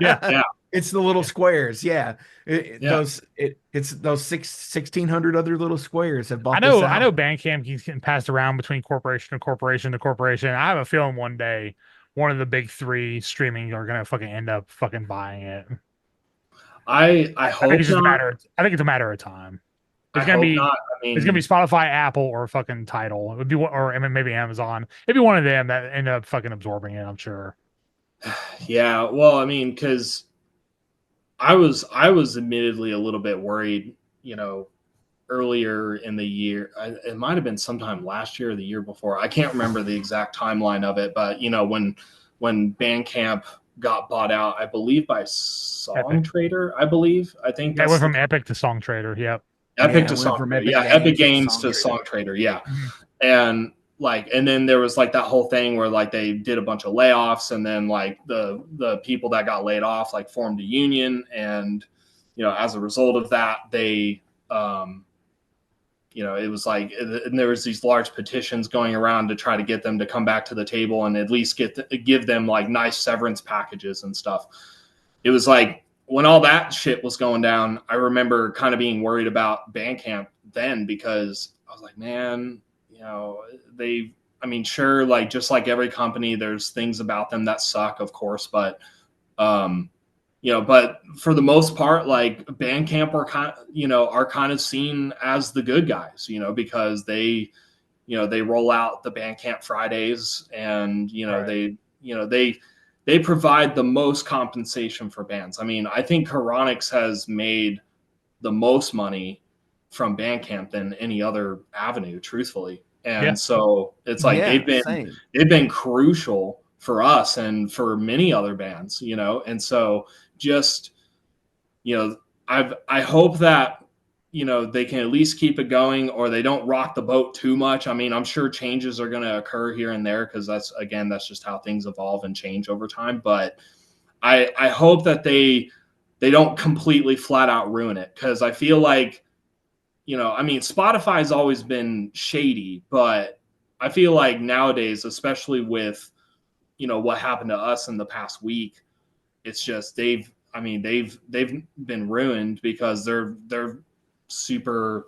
yeah. It's the little squares. Yeah. It's those 1,600 other little squares have bought this I know Bandcamp keeps getting passed around between corporation to corporation to corporation. I have a feeling one day one of the big three streaming are gonna fucking end up fucking buying it. I hope think it's just not. I think it's a matter of time. It's I gonna hope be not. I mean, it's gonna be Spotify, Apple, or fucking Tidal. It would be or maybe Amazon. It'd be one of them that end up fucking absorbing it, I'm sure. Yeah, well, I mean, because I was admittedly a little bit worried, you know, earlier in the year. It might have been sometime last year or the year before. I can't remember the exact timeline of it, but you know, when Bandcamp got bought out, I believe by Songtradr. I think that went from Epic to Songtradr. Yep. Epic to Songtradr. Yeah, Epic Games to Songtradr. Yeah, and and then there was like that whole thing where like they did a bunch of layoffs, and then like the people that got laid off like formed a union, and you know, as a result of that, they you know, it was like, and there was these large petitions going around to try to get them to come back to the table and at least give them like nice severance packages and stuff. It was like when all that shit was going down, I remember kind of being worried about Bandcamp then, because I was like, man, you know, I mean, sure, like just like every company, there's things about them that suck, of course, but you know, but for the most part, like Bandcamp are kind of seen as the good guys, you know, because they roll out the Bandcamp Fridays, and you know, they provide the most compensation for bands. I mean, I think Charonyx has made the most money from Bandcamp than any other avenue, truthfully. And so it's like Yeah, same. they've been crucial for us and for many other bands, you know. And so just, you know, I hope that, you know, they can at least keep it going, or they don't rock the boat too much. I mean, I'm sure changes are going to occur here and there, because that's just how things evolve and change over time. But I hope that they don't completely flat out ruin it, because I feel like, you know, I mean, Spotify's always been shady, but I feel like nowadays, especially with, you know, what happened to us in the past week, it's just they've been ruined, because they're super,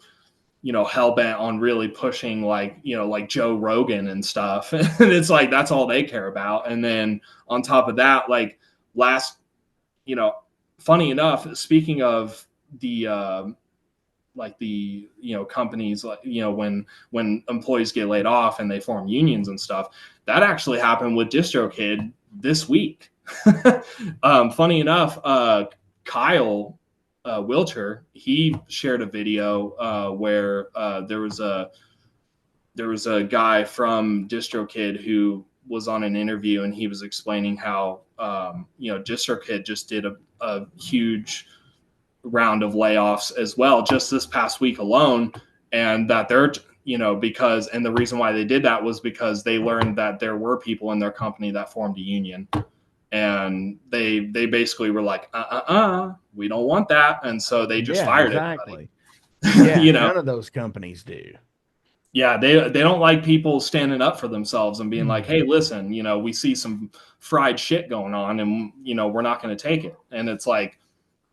you know, hell bent on really pushing, like, you know, like Joe Rogan and stuff. And it's like, that's all they care about. And then on top of that, like you know, funny enough, speaking of the, like the, you know, companies, like, you know, when employees get laid off and they form unions and stuff, that actually happened with Distrokid this week. Funny enough, Kyle Wilcher, he shared a video where there was a guy from Distrokid who was on an interview, and he was explaining how, you know, Distrokid just did a huge round of layoffs as well just this past week alone, and that they're, you know, because, and the reason why they did that was because they learned that there were people in their company that formed a union, and they basically were like, we don't want that, and so they just fired everybody. Yeah, You know, none of those companies do. yeah, they don't like people standing up for themselves and being like, hey, listen, you know, we see some fried shit going on, and, you know, we're not going to take it. And it's like,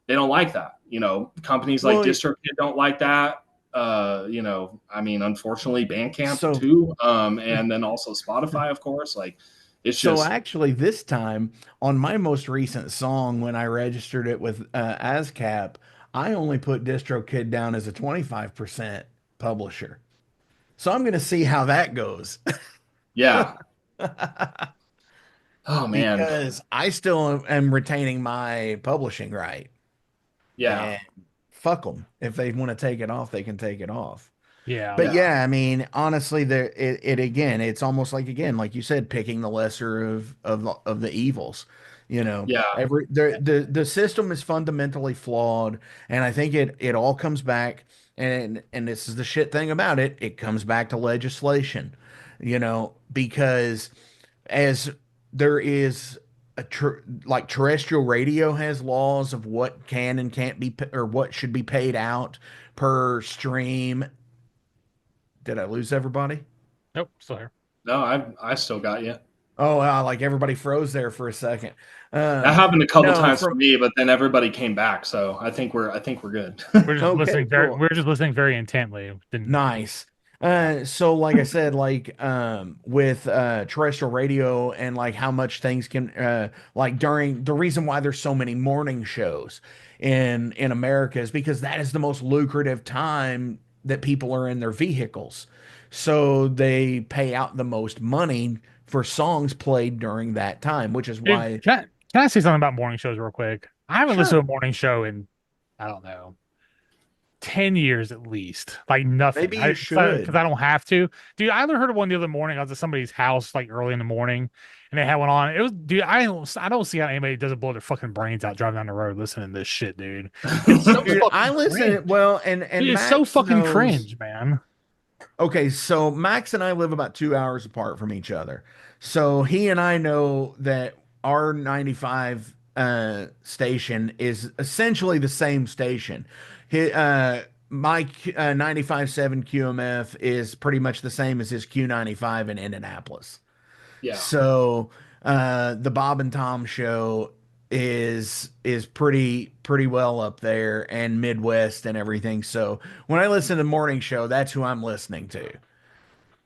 they don't like that. You know, companies like Distrokid don't like that. You know, I mean, unfortunately, Bandcamp too, and then also Spotify, of course. Like, it's just. So actually, this time on my most recent song, when I registered it with ASCAP, I only put Distrokid down as a 25% publisher. So I'm going to see how that goes. Yeah. Oh man. Because I still am retaining my publishing right. Yeah. And fuck them. If they want to take it off, they can take it off. Yeah. But yeah, I mean, honestly, it again, it's almost like, again, like you said, picking the lesser of the evils. You know, Yeah. The system is fundamentally flawed, and I think it all comes back, and this is the shit thing about it. It comes back to legislation, you know, because as there is like terrestrial radio has laws of what can and can't be, or what should be paid out per stream. Did I lose everybody? Nope, still here. No, I still got you. Oh, wow, like everybody froze there for a second. That happened a couple times for me, but then everybody came back, so I think we're good. We're just Okay, listening cool. we're just listening very intently. Nice. So like I said, like with terrestrial radio, and like how much things can like during the reason why there's so many morning shows in America is because that is the most lucrative time that people are in their vehicles. So they pay out the most money for songs played during that time, which is why. Dude, can I say something about morning shows real quick? I haven't listened Sure. to a morning show in, I don't know, 10 years at least. Like nothing. Maybe you should. Because I don't have to. Dude, I heard of one the other morning. I was at somebody's house like early in the morning, and they had one on. It was, dude, I don't see how anybody doesn't blow their fucking brains out driving down the road listening to this shit, dude. It's so Dude, I listen well, and dude, it's so Max fucking knows- cringe, man. Okay, so Max and I live about 2 hours apart from each other. So he and I know that our 95 station is essentially the same station. My 95.7 QMF is pretty much the same as his Q95 in Indianapolis. Yeah. So the Bob and Tom show is pretty well up there, and Midwest and everything. So when I listen to the morning show, that's who I'm listening to.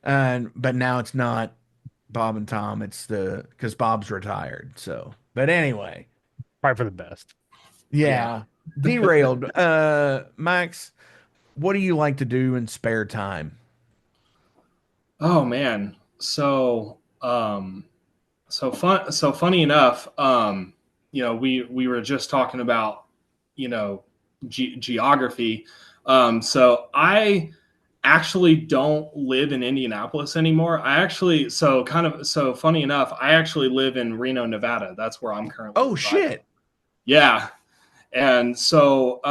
But now it's not Bob and Tom. It's because Bob's retired. So, but anyway, Probably for the best. yeah. Derailed. Max, what do you like to do in spare time? Oh man. So funny enough, you know, we were just talking about, you know, geography. So I actually don't live in Indianapolis anymore. So funny enough, I actually live in Reno, Nevada. That's where I'm currently Oh residing. shit. Yeah. And so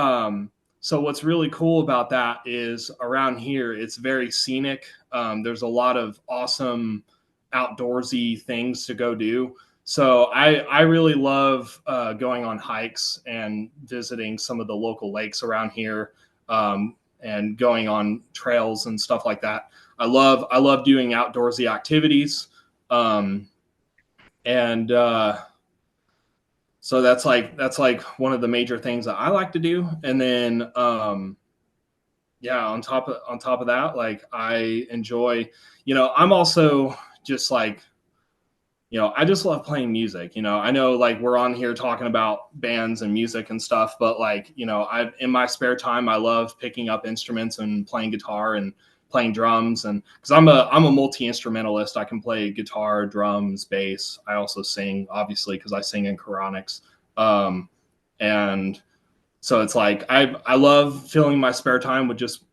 what's really cool about that is around here, it's very scenic. There's a lot of awesome outdoorsy things to go do. So I really love going on hikes and visiting some of the local lakes around here, and going on trails and stuff like that. I love doing outdoorsy activities. And So that's like one of the major things that I like to do. And then yeah, on top of that, like I enjoy, I'm also just like, I just love playing music. I know like we're on here talking about bands and music and stuff, but like, I in my spare time I love picking up instruments and playing guitar and playing drums, and because I'm a multi-instrumentalist. I can play guitar, drums, bass. I also sing, obviously, because I sing in Charonyx. And so it's like I love filling my spare time with just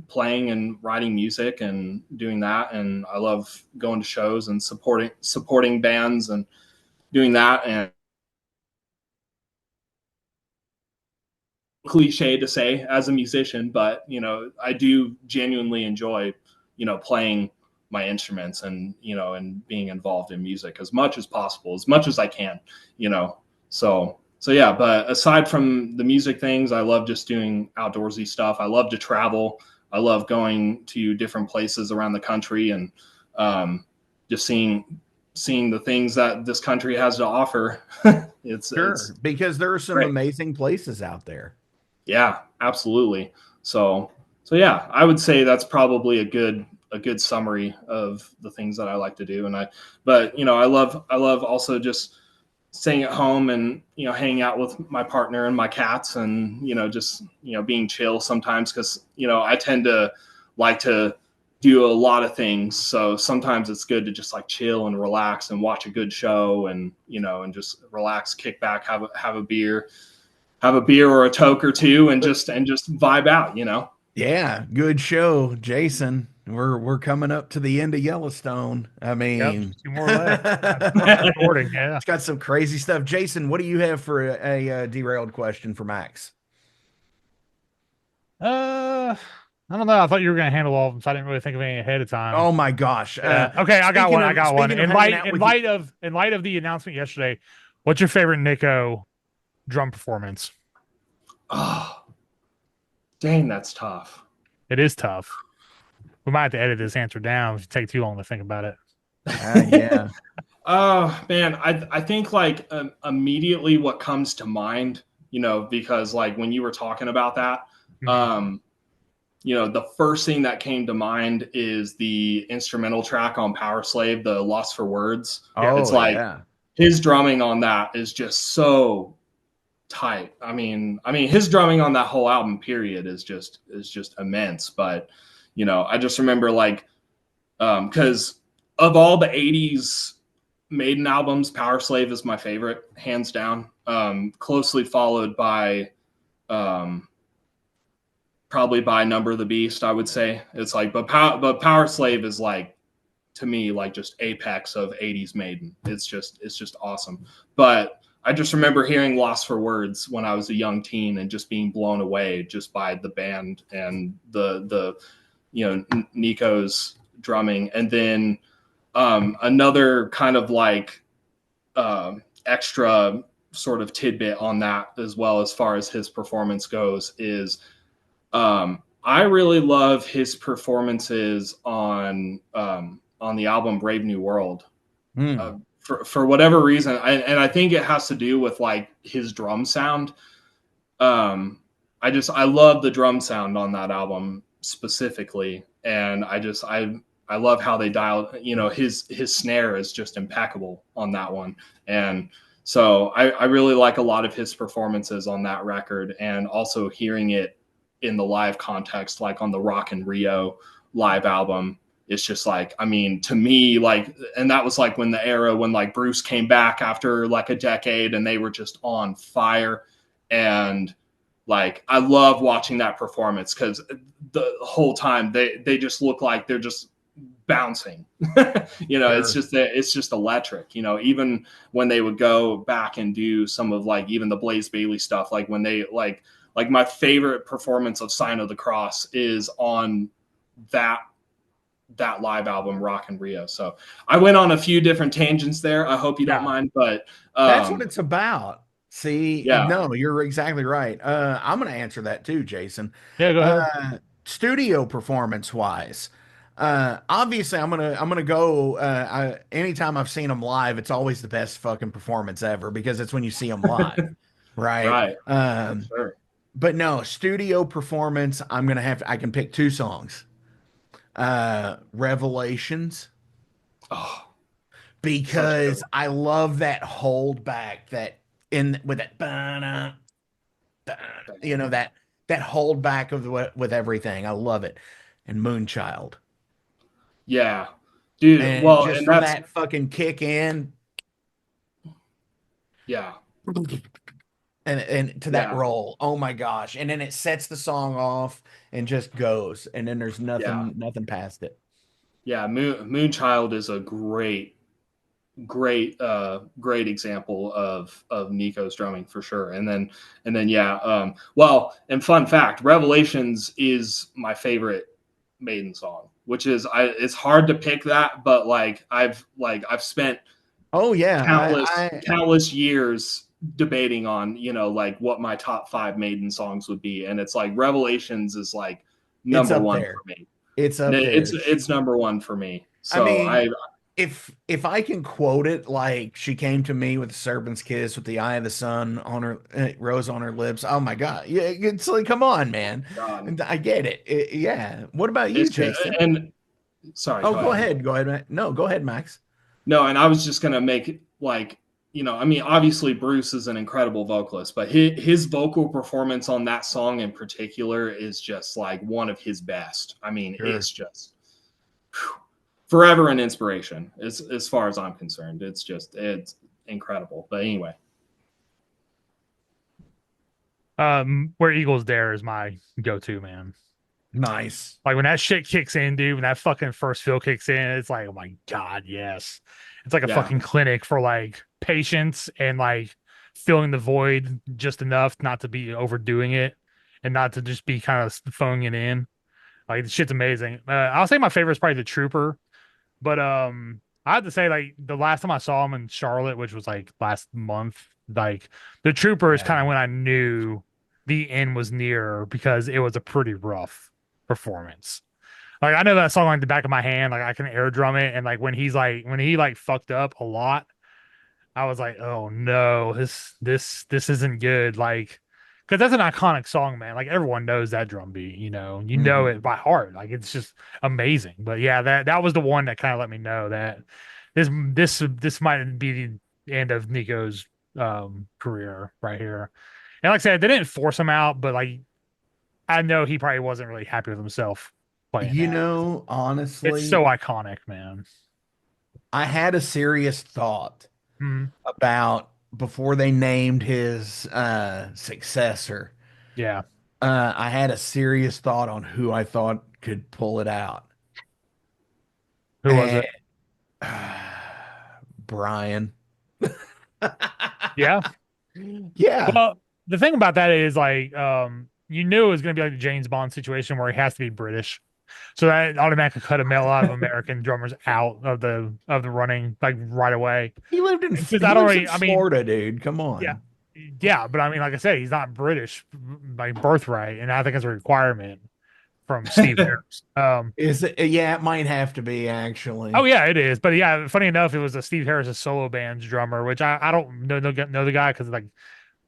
playing and writing music and doing that, and I love going to shows and supporting bands and doing that. And cliche to say as a musician, but I do genuinely enjoy playing my instruments and and being involved in music as much as possible, as much as I can. So yeah, but aside from the music things, I love just doing outdoorsy stuff. I love to travel. I love going to different places around the country and just seeing the things that this country has to offer. it's because there are some great. amazing places out there. Yeah, absolutely. So yeah, I would say that's probably a good summary of the things that I like to do. But I love also just staying at home and hanging out with my partner and my cats, and just being chill sometimes, because I tend to like to do a lot of things. So sometimes it's good to just like chill and relax and watch a good show, and and just relax, kick back, have a beer or a toke or two, and just vibe out. Yeah, good show, Jason. We're coming up to the end of Yellowstone. I mean, Two more left. Recording, yeah. It's got some crazy stuff. Jason, what do you have for a derailed question for Max? I don't know. I thought you were going to handle all of them, so I didn't really think of any ahead of time. Oh my gosh. Okay, I got one. In light of the announcement yesterday, what's your favorite Nico drum performance? Oh, dang, that's tough. It is tough. We might have to edit this answer down if it takes too long to think about it. Yeah. Oh man, I think like immediately what comes to mind, because like when you were talking about that, the first thing that came to mind is the instrumental track on Power Slave, the Lost for Words. Oh, it's like his drumming on that is just so tight. I mean, his drumming on that whole album period is just immense. But I just remember like, because of all the 80s Maiden albums, Power Slave is my favorite, hands down. Closely followed by probably by Number of the Beast, I would say. It's like, but Power Slave is like, to me, like just apex of 80s Maiden. It's just awesome. But I just remember hearing Lost for Words when I was a young teen and just being blown away just by the band and the Nico's drumming. And then another kind of like extra sort of tidbit on that as well, as far as his performance goes, is I really love his performances on the album Brave New World. For whatever reason, and I think it has to do with like his drum sound. I love the drum sound on that album specifically, and I love how they dialed. His snare is just impeccable on that one, and so I really like a lot of his performances on that record, and also hearing it in the live context, like on the Rock in Rio live album. It's just like, I mean, to me, like, and that was like when the era when like Bruce came back after like a decade and they were just on fire. And Like I love watching that performance because the whole time they just look like they're just bouncing. Sure. It's just electric. Even when they would go back and do some of like even the Blaze Bayley stuff, like when they like my favorite performance of Sign of the Cross is on that live album Rock and Rio. So I went on a few different tangents there. I hope you don't mind, but that's what it's about. See, yeah. no, you're exactly right. I'm going to answer that too, Jason. Yeah, go ahead. Studio performance wise, obviously I'm gonna go. Anytime I've seen them live, it's always the best fucking performance ever because it's when you see them live, right? Right. Sure. But no, studio performance. I can pick two songs. Revelations. Oh, because I love that hold back that in with that that hold back of with everything. I love it. And Moonchild. Yeah. Dude, And well, just and from that's that fucking kick in yeah. and to that roll. Oh my gosh. And then it sets the song off and just goes. And then there's nothing past it. Yeah, Moonchild is a great example of Nico's drumming for sure. And then well, and fun fact, Revelations is my favorite Maiden song, which is it's hard to pick that, but like I've spent countless years debating on like what my top 5 Maiden songs would be, and it's like Revelations is like number one for me. It's up there. It's number one for me. So if I can quote it, like she came to me with a serpent's kiss, with the eye of the sun on her rose on her lips. Oh my god, yeah, it's like come on, man. And I get it. Yeah. What about you, Jason? And sorry. Oh, go ahead. Go ahead, Max. No, go ahead, Max. No, and I was just gonna make like I mean, obviously Bruce is an incredible vocalist, but his vocal performance on that song in particular is just like one of his best. I mean, it's just forever an inspiration as far as I'm concerned. It's incredible. But anyway. Where Eagles Dare is my go-to, man. Nice. Like when that shit kicks in, dude, when that fucking first fill kicks in, it's like, oh my god, yes. It's like a fucking clinic for like patience and like filling the void just enough not to be overdoing it and not to just be kind of phoning it in. Like the shit's amazing. I'll say my favorite is probably the Trooper, but I have to say like the last time I saw him in Charlotte, which was like last month, like the Trooper is kind of when I knew the end was near because it was a pretty rough performance. Like I know that song like the back of my hand, like I can air drum it, and like when he fucked up a lot, I was like, oh no, this isn't good. Like, because that's an iconic song, man. Like everyone knows that drum beat, you know it by heart. Like it's just amazing. But yeah, that was the one that kind of let me know that this might be the end of Nico's career right here. And like I said, they didn't force him out, but like I know he probably wasn't really happy with himself playing that. Honestly, It's so iconic, man. I had a serious thought about before they named his successor. Yeah. I had a serious thought on who I thought could pull it out. Who was it? Brian. Yeah. Yeah. Well, the thing about that is like you knew it was going to be like the James Bond situation where he has to be British. So that automatically cut a lot of American drummers out of the running like right away. He lived in Florida, dude. Come on. Yeah, but I mean, like I said, he's not British by birthright, and I think it's a requirement from Steve Harris. Is it? Yeah, it might have to be actually. Oh yeah, it is. But yeah, funny enough, it was a Steve Harris' solo band's drummer, which I don't know the guy because like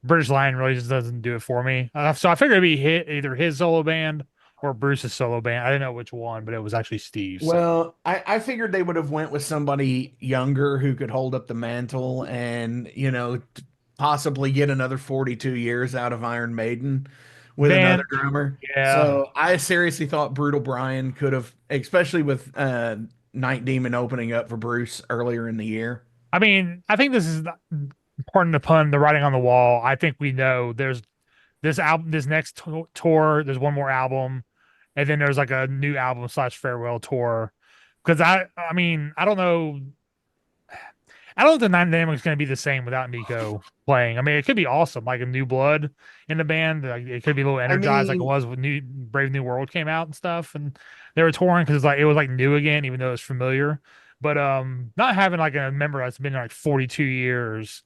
British Lion really just doesn't do it for me. So I figured it'd be either his solo band or Bruce's solo band. I didn't know which one, but it was actually Steve. Well, I figured they would have went with somebody younger who could hold up the mantle and, possibly get another 42 years out of Iron Maiden with another drummer. Yeah. So I seriously thought Brutal Brian could have, especially with Night Demon opening up for Bruce earlier in the year. I mean, I think this is, pardon the pun, the writing on the wall. I think we know there's this next tour, there's one more album, and then there's like a new album / farewell tour. Because I mean, I don't know. I don't know if the dynamic is going to be the same without Nico playing. I mean, it could be awesome, like a new blood in the band. Like it could be a little I energized, like it mean, was when New Brave New World came out and stuff, and they were touring because it was like new again, even though it was familiar. But not having like a member that's been like 42 years,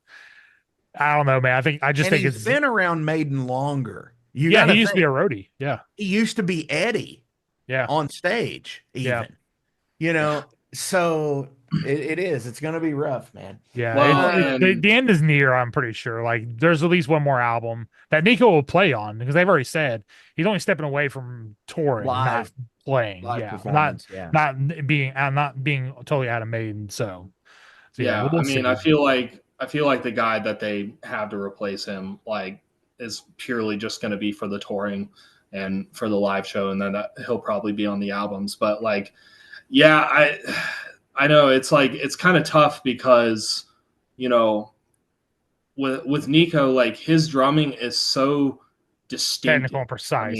I don't know, man. I just and think he's it's been around Maiden longer. You yeah. got He to used to be think a roadie. Yeah, he used to be Eddie yeah, on stage, yeah. even. So it is. It's going to be rough, man. Yeah, Well, the and end is near. I'm pretty sure. Like, there's at least one more album that Nico will play on because they've already said he's only stepping away from touring, not Live, playing. live Yeah, not performance. Yeah. not being totally out of Maiden. So yeah, yeah, we'll I mean, see. I feel like the guy that they have to replace him like is purely just going to be for the touring and for the live show, and then he'll probably be on the albums. But like, yeah, I know it's like it's kind of tough because you know with Nico, like his drumming is so Technical distinctive. and I precise.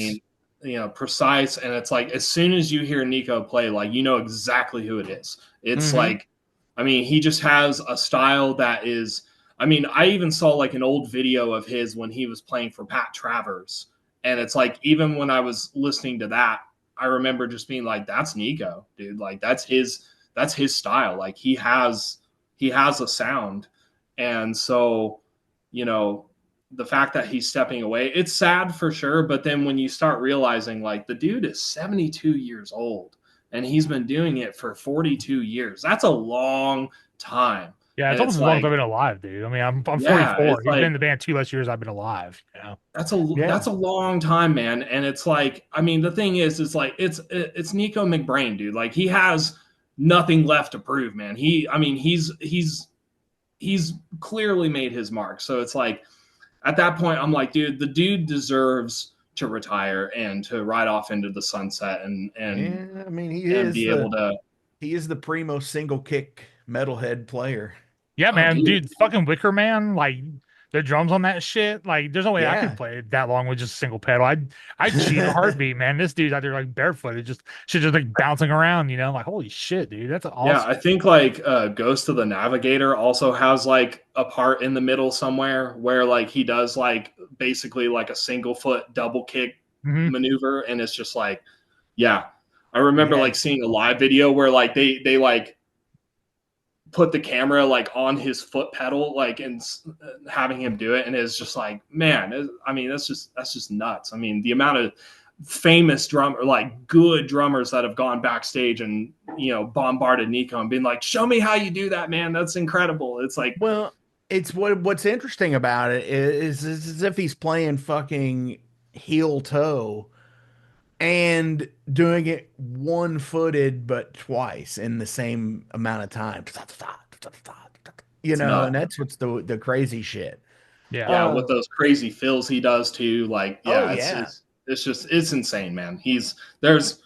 mean, precise, and it's like as soon as you hear Nico play, like you know exactly who it is. It's Mm-hmm. like, I mean, he just has a style that is. I mean, I even saw like an old video of his when he was playing for Pat Travers, and it's like even when I was listening to that, I remember just being like, "That's Nico, dude. Like that's his style. Like he has a sound." And so the fact that he's stepping away, it's sad for sure. But then when you start realizing, like, the dude is 72 years old and he's been doing it for 42 years, that's a long time. Yeah, it's And almost it's as long as I've like, been alive, dude. I mean, I'm yeah, 44. it's He's been like, in the band 2 less years I've been alive. Yeah. that's a long time, man. And it's like, I mean, the thing is like, it's Nico McBrain, dude. Like, he has nothing left to prove, man. I mean, he's clearly made his mark. So it's like, at that point, I'm like, dude, the dude deserves to retire and to ride off into the sunset Yeah. I mean, and be able to. he is the primo single kick metalhead player. Yeah, Oh, man, dude, dude, fucking Wicker Man, like the drums on that shit, like there's no way I could Yeah. play it that long with just a single pedal. I'd cheat a heartbeat, man. This dude's out there like barefooted, just like bouncing around, Like holy shit, dude, that's yeah, awesome. I think like Ghost of the Navigator also has like a part in the middle somewhere where like he does like basically like a single foot double kick Hmm. maneuver, and it's just like, yeah, I remember Yeah. like seeing a live video where like they like put the camera like on his foot pedal, like, and having him do it, and it's just like, man, I mean, that's just nuts. I mean, the amount of famous drummer, like good drummers that have gone backstage and bombarded Nico and been like, show me how you do that, man. That's incredible. It's like, Well, it's what's interesting about it is it's as if he's playing fucking heel toe and doing it one footed but twice in the same amount of time. it's And nuts. that's what's the crazy shit. Yeah. Yeah, with Oh, those crazy fills he does too. Like, oh yeah, yeah. it's just it's insane, man. There's,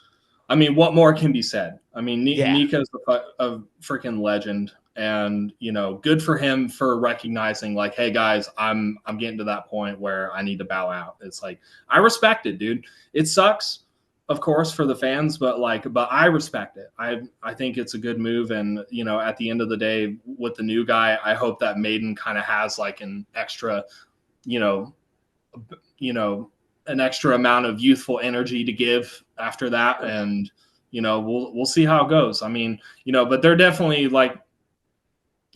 I mean, what more can be said? I mean, Yeah. Nico's a freaking legend, and good for him for recognizing, like, hey guys, I'm getting to that point where I need to bow out. It's like, I respect it, dude. It sucks, of course, for the fans, but I respect it. I think it's a good move, and at the end of the day, with the new guy, I hope that Maiden kind of has like an extra, you know, an extra amount of youthful energy to give after that, and we'll see how it goes. I mean, but they're definitely like,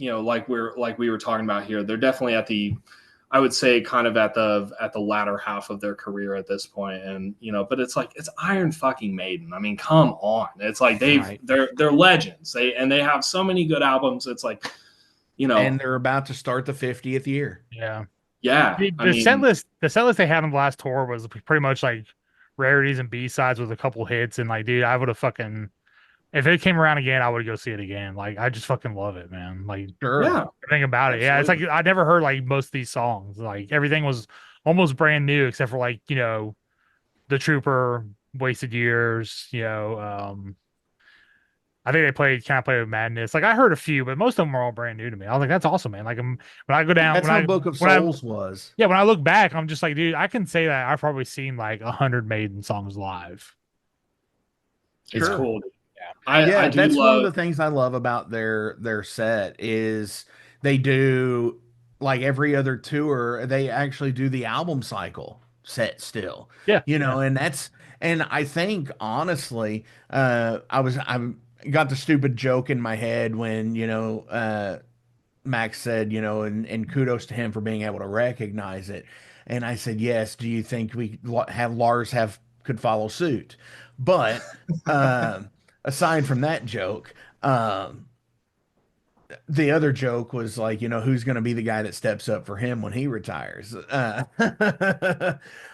like we were talking about here, they're definitely at the, I would say, kind of at the latter half of their career at this point. And but it's like, it's Iron fucking Maiden. I mean, come on. It's like Right. they're legends. They have so many good albums. It's like, And they're about to start the 50th year. Yeah. yeah. I The mean, set list they had on the last tour was pretty much like rarities and B-sides with a couple hits, and like, dude, I would have fucking if it came around again, I would go see it again. Like, I just fucking love it, man. Like Sure. yeah, everything about it. Yeah, it's like Absolutely. I never heard like most of these songs. Like everything was almost brand new, except for like the Trooper, Wasted Years. I think they played Can't Play with Madness. Like I heard a few, but most of them are all brand new to me. I was like, that's awesome, man. Like when I go down, That's how Book of Souls was. yeah, when I look back, I'm just like, dude, I can say that I've probably seen like 100 Maiden songs live. It's Sure. cool. Yeah, I do that's one of love. the things I love about their set is they do like every other tour, they actually do the album cycle set still. Yeah, You yeah. know, and I think honestly, I got the stupid joke in my head when, Max said, and kudos to him for being able to recognize it. And I said, yes, do you think we have Lars could follow suit? But um aside from that joke, the other joke was like, who's going to be the guy that steps up for him when he retires? And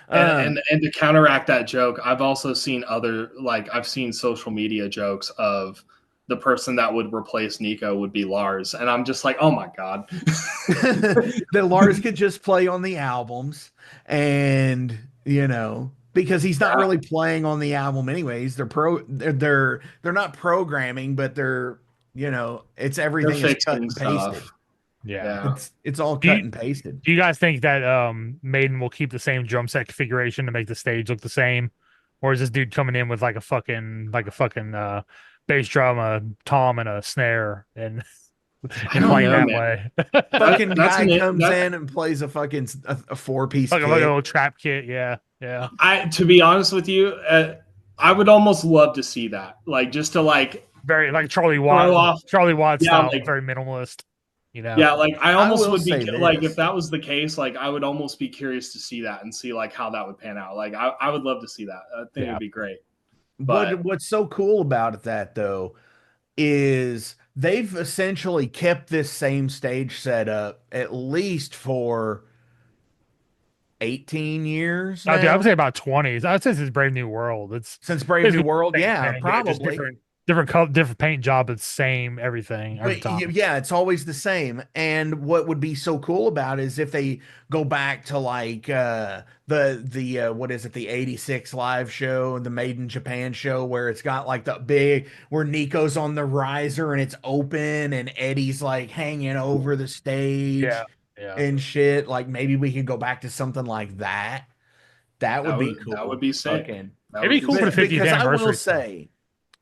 to counteract that joke, I've also seen I've seen social media jokes of the person that would replace Nico would be Lars, and I'm just like, oh my god. That Lars could just play on the albums, and because he's not really playing on the album anyways. They're not programming, but it's everything is cut and pasted. Stuff. Yeah. It's all cut and pasted. Do you guys think that Maiden will keep the same drum set configuration to make the stage look the same? Or is this dude coming in with like a fucking bass drum, a tom, and a snare and playing that way? Fucking guy comes in and plays a fucking a 4-piece like a little trap kit, yeah. To be honest with you, I would almost love to see that. Like just to very like Charlie Watts style, like very minimalist. Yeah, like I almost would be like if that was the case, like I would almost be curious to see that and see like how that would pan out. Like I would love to see that. I think it'd be great. But what's so cool about that though is they've essentially kept this same stage setup at least for 18 years now. Dude, I would say about 20. I'd say since Brave New World. It's since Brave New World, yeah, probably. Different paint job, but same everything every time. Yeah, it's always the same. And what would be so cool about it is if they go back to like the what is it, the 86 live show, the Maiden Japan show, where it's got like the big where Nico's on the riser and it's open and Eddie's like hanging over the stage and shit. Like maybe we could go back to something like that. That would be cool. That would be sick. It'd be cool for the 50th anniversary.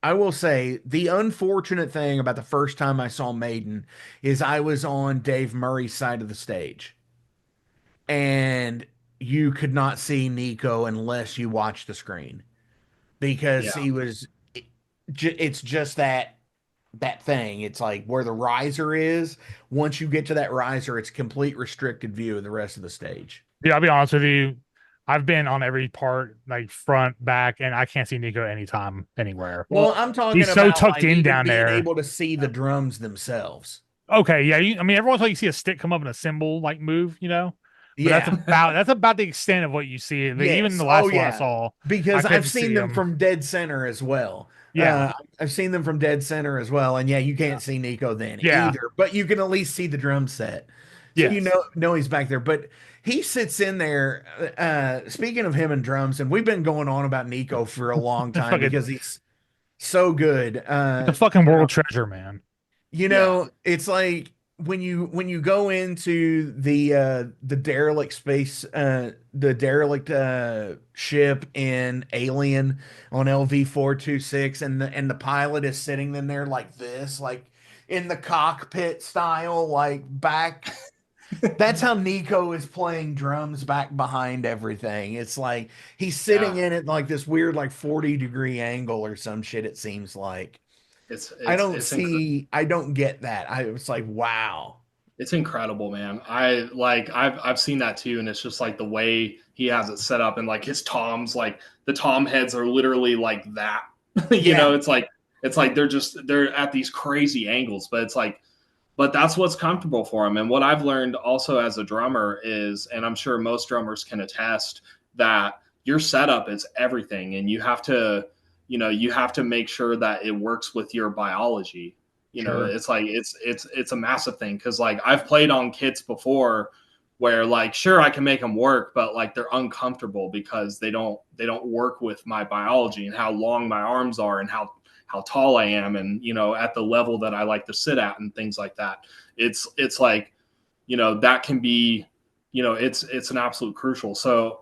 I will say the unfortunate thing about the first time I saw Maiden is I was on Dave Murray's side of the stage. And you could not see Nico unless you watched the screen. Because it's just that thing. It's like where the riser is. Once you get to that riser, it's complete restricted view of the rest of the stage. Yeah, I'll be honest with you. I've been on every part, like front, back, and I can't see Nico anytime, anywhere. Well, I'm talking he's about so tucked in down there, able to see the drums themselves. Okay, yeah. I mean, every once in a while you see a stick come up and a cymbal like move, But that's about the extent of what you see. Even the last one I saw, because I've seen them from dead center as well. Yeah, I've seen them from dead center as well, and you can't see Nico then either, but you can at least see the drum set, so you know he's back there. But he sits in there. Speaking of him and drums, and we've been going on about Nico for a long time because he's so good. The fucking world treasure, man. It's like when you go into the derelict space, the derelict ship in Alien on LV-426, and the pilot is sitting in there like this, like in the cockpit style, like back. That's how Nico is playing drums back behind everything. It's like he's sitting in it like this weird, like 40-degree angle or some shit. It seems like I don't get that. I was like, wow, it's incredible, man. I've seen that too, and it's just like the way he has it set up, and like his toms, like the tom heads are literally like that. It's like they're at these crazy angles, but that's what's comfortable for him. And what I've learned also as a drummer is, and I'm sure most drummers can attest, that your setup is everything. And you have to make sure that it works with your biology. It's like, it's a massive thing. Cause like I've played on kits before where like, sure, I can make them work, but like they're uncomfortable because they don't work with my biology and how long my arms are and how how tall I am, and at the level that I like to sit at and things like that. It's like, that can be, it's an absolute crucial. So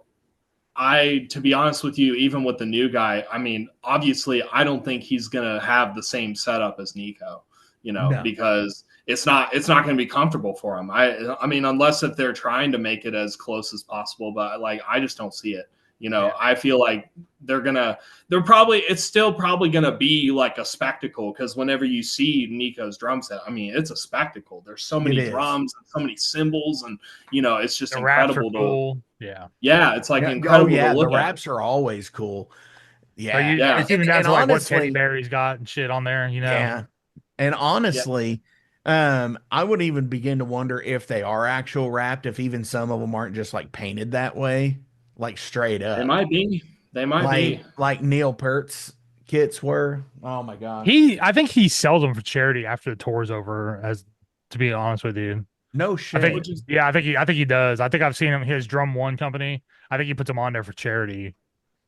to be honest with you, even with the new guy, I mean, obviously I don't think he's going to have the same setup as Nico, No. because it's not going to be comfortable for him. I mean, unless if they're trying to make it as close as possible, but like, I just don't see it. I feel like it's still probably going to be like a spectacle, because whenever you see Nico's drum set, I mean, it's a spectacle. There's so many drums and so many cymbals, and it's just The incredible raps are cool. Yeah. Yeah, it's like incredible to look the at. raps are always cool. Yeah. Yeah. It's even down to like honestly, what teddy bear he's got and shit on there, Yeah. And honestly, I would even begin to wonder if they are actual wrapped, if even some of them aren't just like painted that way, like straight up. They might be. Like Neil Peart's kits were. Oh my god. I think he sells them for charity after the tour's over, to be honest with you. No shit. I think he does. I think I've seen him, his Drum One company. I think he puts them on there for charity.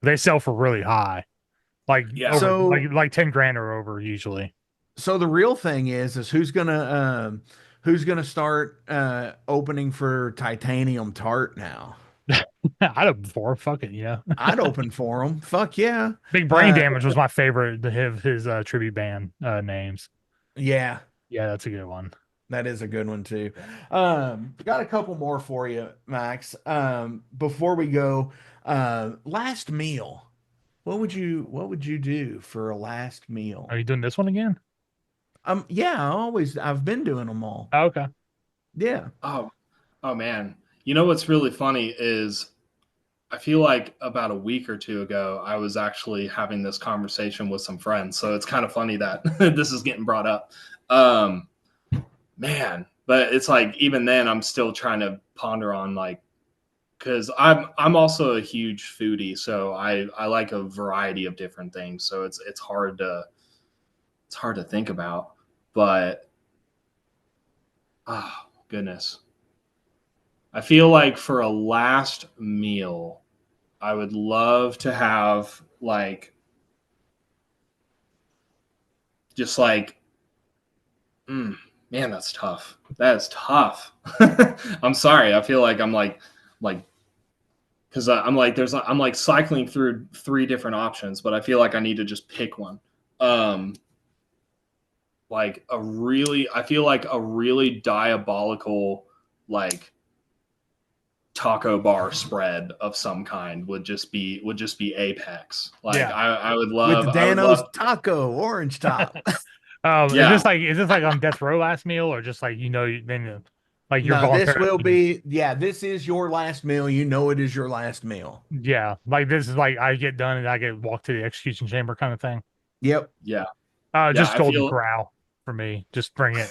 They sell for really high. Like like 10 grand or over usually. So the real thing is who's gonna start opening for Titanium Tart now? I'd open for him. Fuck it, I'd open for him. Fuck yeah. Big Brain Damage was my favorite of his tribute band names. Yeah. Yeah, that's a good one. That is a good one too. Got a couple more for you, Max. Before we go, last meal. What would you do for a last meal? Are you doing this one again? Yeah, I've been doing them all. Oh, okay. Yeah. Oh man. What's really funny is I feel like about a week or two ago, I was actually having this conversation with some friends. So it's kind of funny that this is getting brought up. Man, but it's like, even then I'm still trying to ponder on, like, because I'm also a huge foodie, so I like a variety of different things. So it's hard to think about, but oh goodness, I feel like for a last meal, I would love to have like just like man, that's tough. That is tough. I'm sorry. I feel like I'm like, because I'm like cycling through 3 different options, but I feel like I need to just pick one. I feel like a really diabolical, like, taco bar spread of some kind would just be apex. Like, I would love with Dano's taco orange top. Is this like on death row last meal, or just like like you're this will be this is your last meal. It is your last meal. Yeah, like this is like I get done and I get walked to the execution chamber kind of thing. Yep. Yeah. Just Golden Corral for me. Just bring it.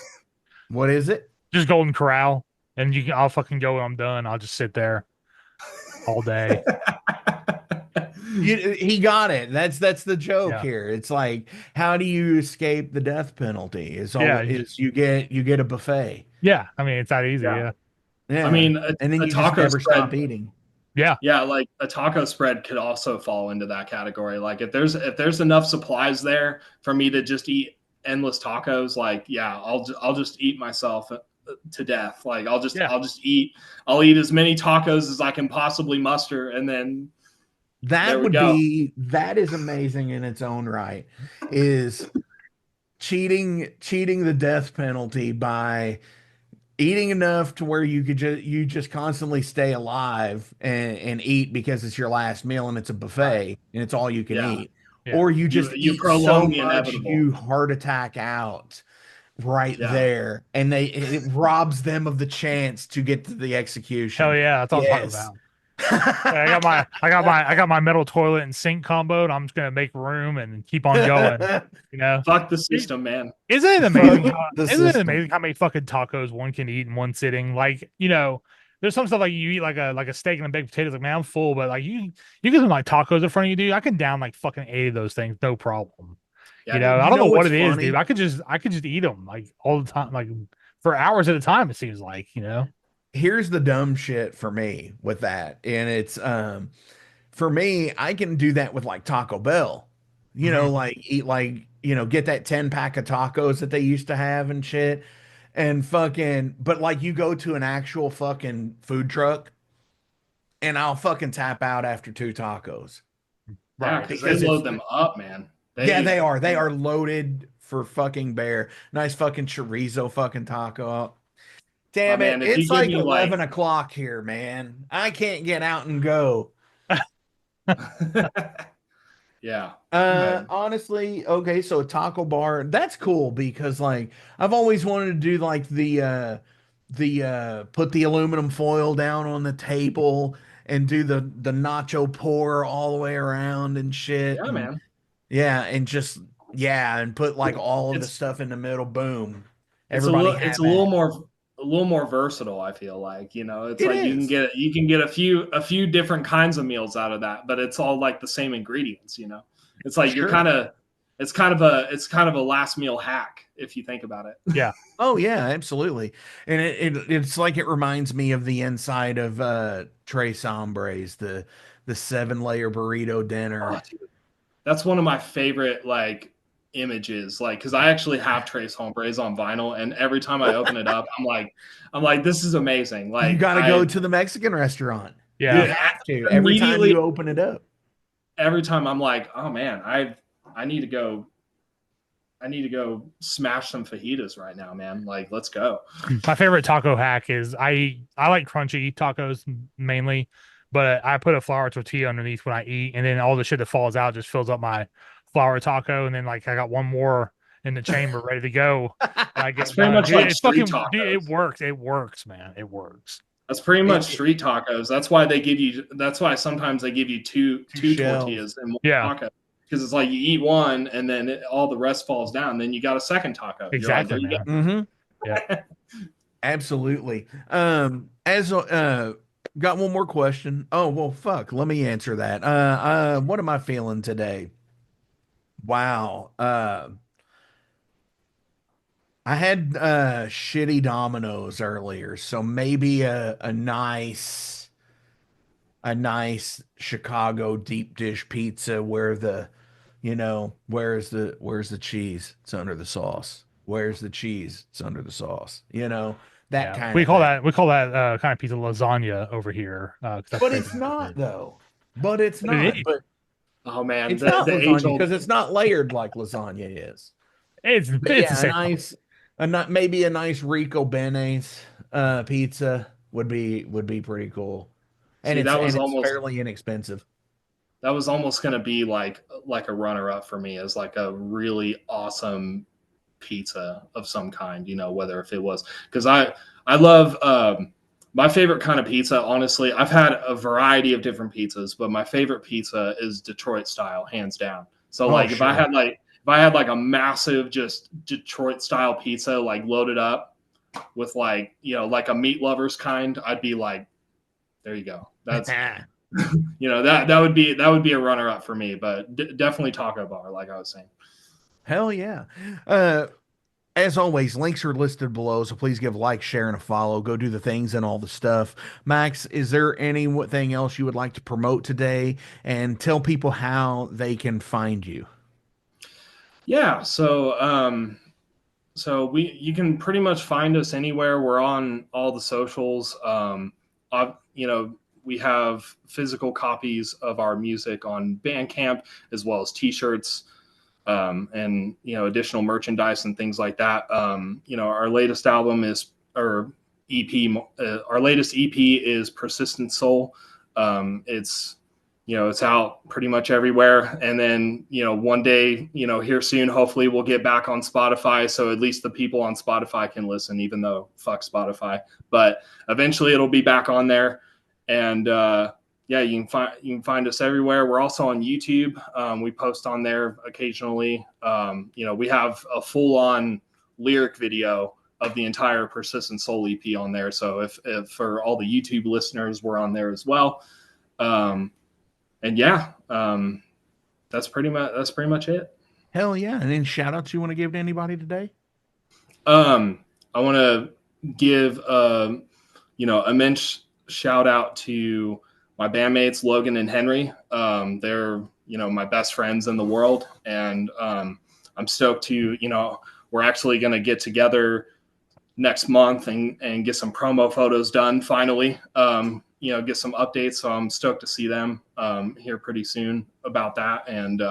What is it? Just Golden Corral, and I'll fucking go when I'm done. I'll just sit there all day. He got it. That's the joke here. It's like, how do you escape the death penalty? You get a buffet. Yeah, I mean, it's that easy. Yeah. I mean, and then you taco just never spread, stop eating. Yeah. Like a taco spread could also fall into that category. Like, if there's enough supplies there for me to just eat endless tacos, like, I'll just eat myself to death. Like, I'll eat as many tacos as I can possibly muster, and then that is amazing in its own right, is cheating the death penalty by eating enough to where you just constantly stay alive and eat, because it's your last meal and it's a buffet and it's all you can eat. Yeah. Or you just eat so much you heart attack out there, and it robs them of the chance to get to the execution. Hell yeah, that's all I'm talking about. I got my metal toilet and sink combo, and I'm just gonna make room and keep on going. Fuck the system, man. Isn't it amazing? Isn't it amazing how many fucking tacos one can eat in one sitting? Like, there's some stuff like you eat like a steak and a baked potatoes. Like, man, I'm full, but like you get some like tacos in front of you, dude. I can down like fucking 8 of those things, no problem. I don't know what it is, dude. I could just eat them like all the time, like for hours at a time. It seems like, Here's the dumb shit for me with that. And it's, for me, I can do that with like Taco Bell. You know, like eat like, get that 10-pack of tacos that they used to have and shit. And fucking, but like you go to an actual fucking food truck and I'll fucking tap out after 2 tacos. Yeah, Right. because they Because it's, load them up, man. yeah, They they are. They are loaded for fucking bear. Nice fucking chorizo fucking taco. oh Damn it. man, if you It's give like me like 11 o'clock here, man. I can't get out and go. yeah. I- Honestly, okay, so a taco bar, that's cool because like I've always wanted to do like the put the aluminum foil down on the table and do the nacho pour all the way around and shit. yeah, And man. yeah, and just yeah, and put like all of the It's stuff in the middle, boom. it's a Everybody little it's have at it. a little more versatile, I feel like. It's It like is. you can get a few different kinds of meals out of that, but it's all like the same ingredients. It's like you're Sure. it's kind of a last meal hack if you think about it. Yeah. Oh yeah, absolutely. And it's like it reminds me of the inside of Tres Hombres, the 7-layer burrito Oh, dinner. dude. That's one of my favorite like images, like because I actually have Trace Hombres on vinyl, and every time I open it up, I'm like, this is amazing. You Like got to go I, to the Mexican restaurant. You Yeah. dude, have to every time immediately you open it up. every time I'm like, oh man, I need to go. I need to go smash some fajitas right now, man. Like, let's go. My favorite taco hack is I like crunchy tacos mainly, but I put a flour tortilla underneath when I eat, and then all the shit that falls out just fills up my flour taco, and then like I got one more in the chamber ready to go. And I That's get pretty done. much Dude, like it's street fucking dude, it tacos. works. It works, man. It works. That's pretty much It, street tacos. That's why they give you. That's why sometimes they give you two two shells. tortillas and one Yeah, taco because it's like you eat one and then all the rest falls down. Then you got a second taco. You're like, there exactly, you man. Mm-hmm. Yeah. go. Absolutely. As got one more question. Oh well, fuck. Let me answer that. What am I feeling today? Wow. I had shitty Domino's earlier, so maybe a nice Chicago deep dish pizza where where's the cheese? It's under the sauce. Where's the cheese? It's under the sauce. That Yeah. kind We of call thing. that kind of pizza lasagna over here. 'Cause that's But basically it's what it not is. though. But it's But it not. is. But Oh man, it's not the age lasagna old. because it's not layered like lasagna is. But It's the yeah, same. maybe a nice Rico Benes pizza would be pretty cool. And See, it's that and was it's almost fairly inexpensive. gonna be like a runner up for me as like a really awesome pizza of some kind. Whether if it was because I love my favorite kind of pizza. Honestly, I've had a variety of different pizzas, but my favorite pizza is Detroit style, hands down. So Oh, like sure. if I had like a massive just Detroit style pizza like loaded up with like like a meat lovers kind, I'd be like, there you go. That's that would be a runner up for me, but definitely taco bar, like I was saying. Hell yeah. Uh, as always, links are listed below, so please give a like, share, and a follow. Go do the things and all the stuff. Max, is there anything else you would like to promote today and tell people how they can find you? Yeah, so you can pretty much find us anywhere. We're on all the socials. We have physical copies of our music on Bandcamp as well as T-shirts, and additional merchandise and things like that. Our latest album is or EP. Our latest EP is Persistent Soul. It's out pretty much everywhere. And then, one day, here soon, hopefully we'll get back on Spotify. So at least the people on Spotify can listen, even though fuck Spotify, but eventually it'll be back on there. And, yeah, you can find us everywhere. We're also on YouTube. We post on there occasionally. We have a full on lyric video of the entire Persistent Soul EP on there. So if for all the YouTube listeners, we're on there as well. And yeah, that's pretty much it. Hell yeah. And any shout outs you want to give to anybody today? I want to give immense shout out to my bandmates Logan and Henry. They're my best friends in the world. And I'm stoked to, we're actually going to get together next month and get some promo photos done finally, get some updates. So I'm stoked to see them here pretty soon about that. And,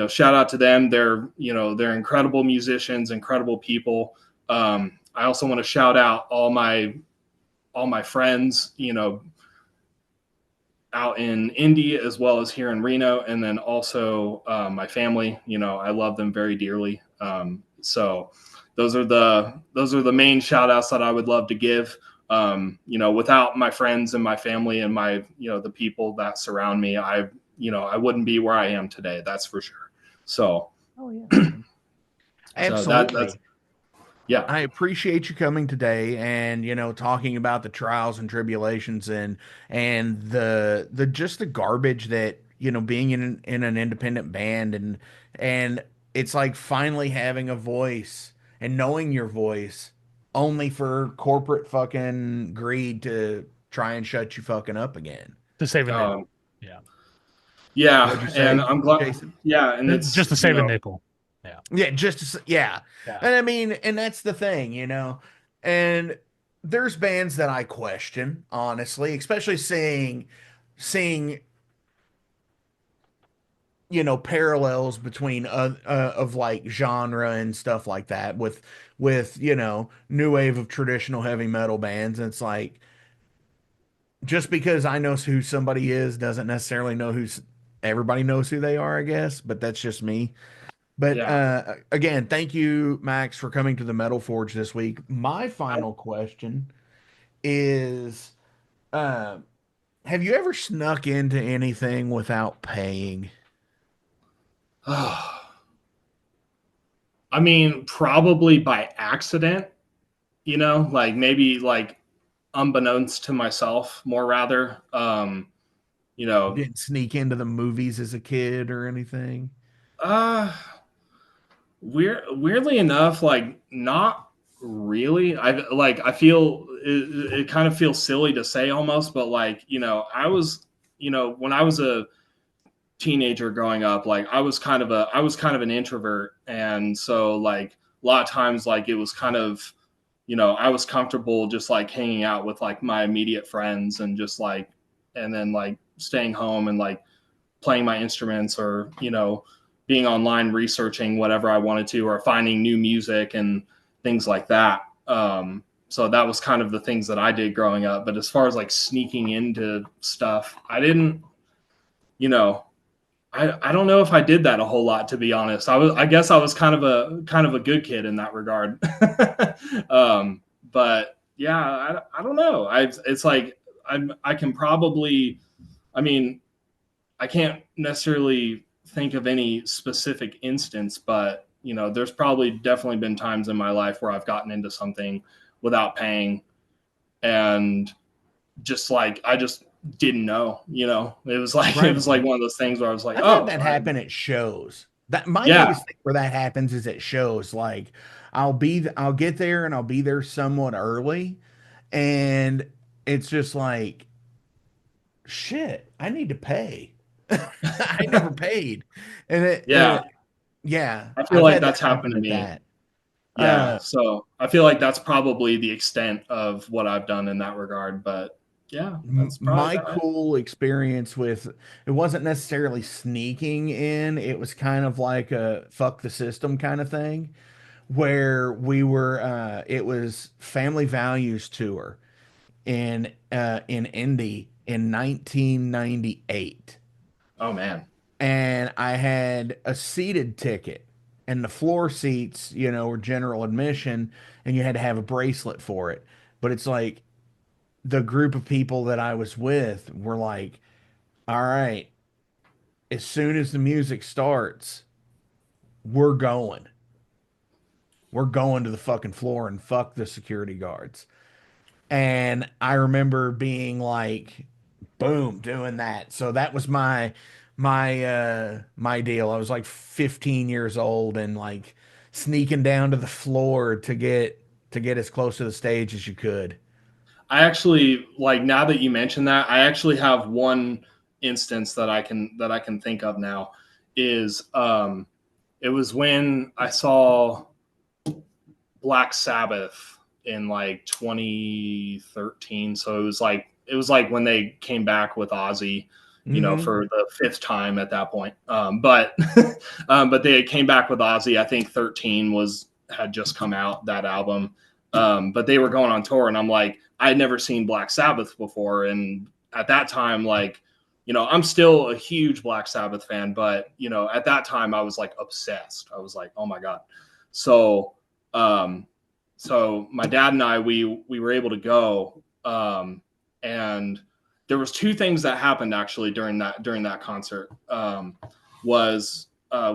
shout out to them. They're incredible musicians, incredible people. I also want to shout out all my friends, out in Indy as well as here in Reno, and then also my family. I love them very dearly. So those are the main shout outs that I would love to give. Without my friends and my family and my the people that surround me, I wouldn't be where I am today. That's for sure. So, oh yeah, absolutely. So yeah, I appreciate you coming today and talking about the trials and tribulations and the just the garbage that being in an independent band and it's like finally having a voice and knowing your voice only for corporate fucking greed to try and shut you fucking up again. To save a nickel. Yeah, What'd you say, and I'm glad, Jason? Yeah, and it's just to save a nickel. Yeah. And I mean, and that's the thing, and there's bands that I question, honestly, especially seeing, parallels between of like genre and stuff like that with new wave of traditional heavy metal bands. And it's like, just because I know who somebody is doesn't necessarily know everybody knows who they are, I guess, but that's just me. But again, thank you, Max, for coming to the Metal Forge this week. My final question is, have you ever snuck into anything without paying? I mean, probably by accident, like maybe like unbeknownst to myself, more rather. You didn't sneak into the movies as a kid or anything? Weirdly enough, like not really. I feel it kind of feels silly to say almost, but like, I was, when I was a teenager growing up, like I was kind of an introvert. And so like a lot of times, like it was kind of, I was comfortable just like hanging out with like my immediate friends and just like, and then like staying home and like playing my instruments or, being online researching whatever I wanted to, or finding new music and things like that. So that was kind of the things that I did growing up. But as far as like sneaking into stuff, I didn't, I don't know if I did that a whole lot, to be honest. I guess I was kind of a good kid in that regard. But yeah, I don't know. It's like, I can probably, I mean, I can't necessarily think of any specific instance, but there's probably definitely been times in my life where I've gotten into something without paying, and just like I just didn't know. It was like Right. It was like one of those things where I was like, I've had that happen at shows. That my biggest thing where that happens is at shows. Like I'll get there and I'll be there somewhat early, and it's just like, shit, I need to pay. I never paid. And I feel like that's happened to me. So I feel like that's probably the extent of what I've done in that regard. But yeah, that's my cool experience with it wasn't necessarily sneaking in. It was kind of like a fuck the system kind of thing, where we were it was Family Values tour in Indy in 1998. Oh man. And I had a seated ticket, and the floor seats, were general admission, and you had to have a bracelet for it. But it's like the group of people that I was with were like, all right, as soon as the music starts, we're going. We're going to the fucking floor and fuck the security guards. And I remember being like, boom, doing that. So that was my deal. I was like 15 years old and like sneaking down to the floor to get as close to the stage as you could. I actually, like, now that you mention that, I actually have one instance that I can think of now is it was when I saw Black Sabbath in like 2013. So it was like when they came back with Ozzy, for the fifth time at that point. But but they came back with Ozzy. I think 13 had just come out, that album. But they were going on tour, and I'm like, I had never seen Black Sabbath before, and at that time, like, I'm still a huge Black Sabbath fan, but at that time I was like obsessed. I was like, oh my god. So so my dad and I, we were able to go, and there was two things that happened actually during that concert. Was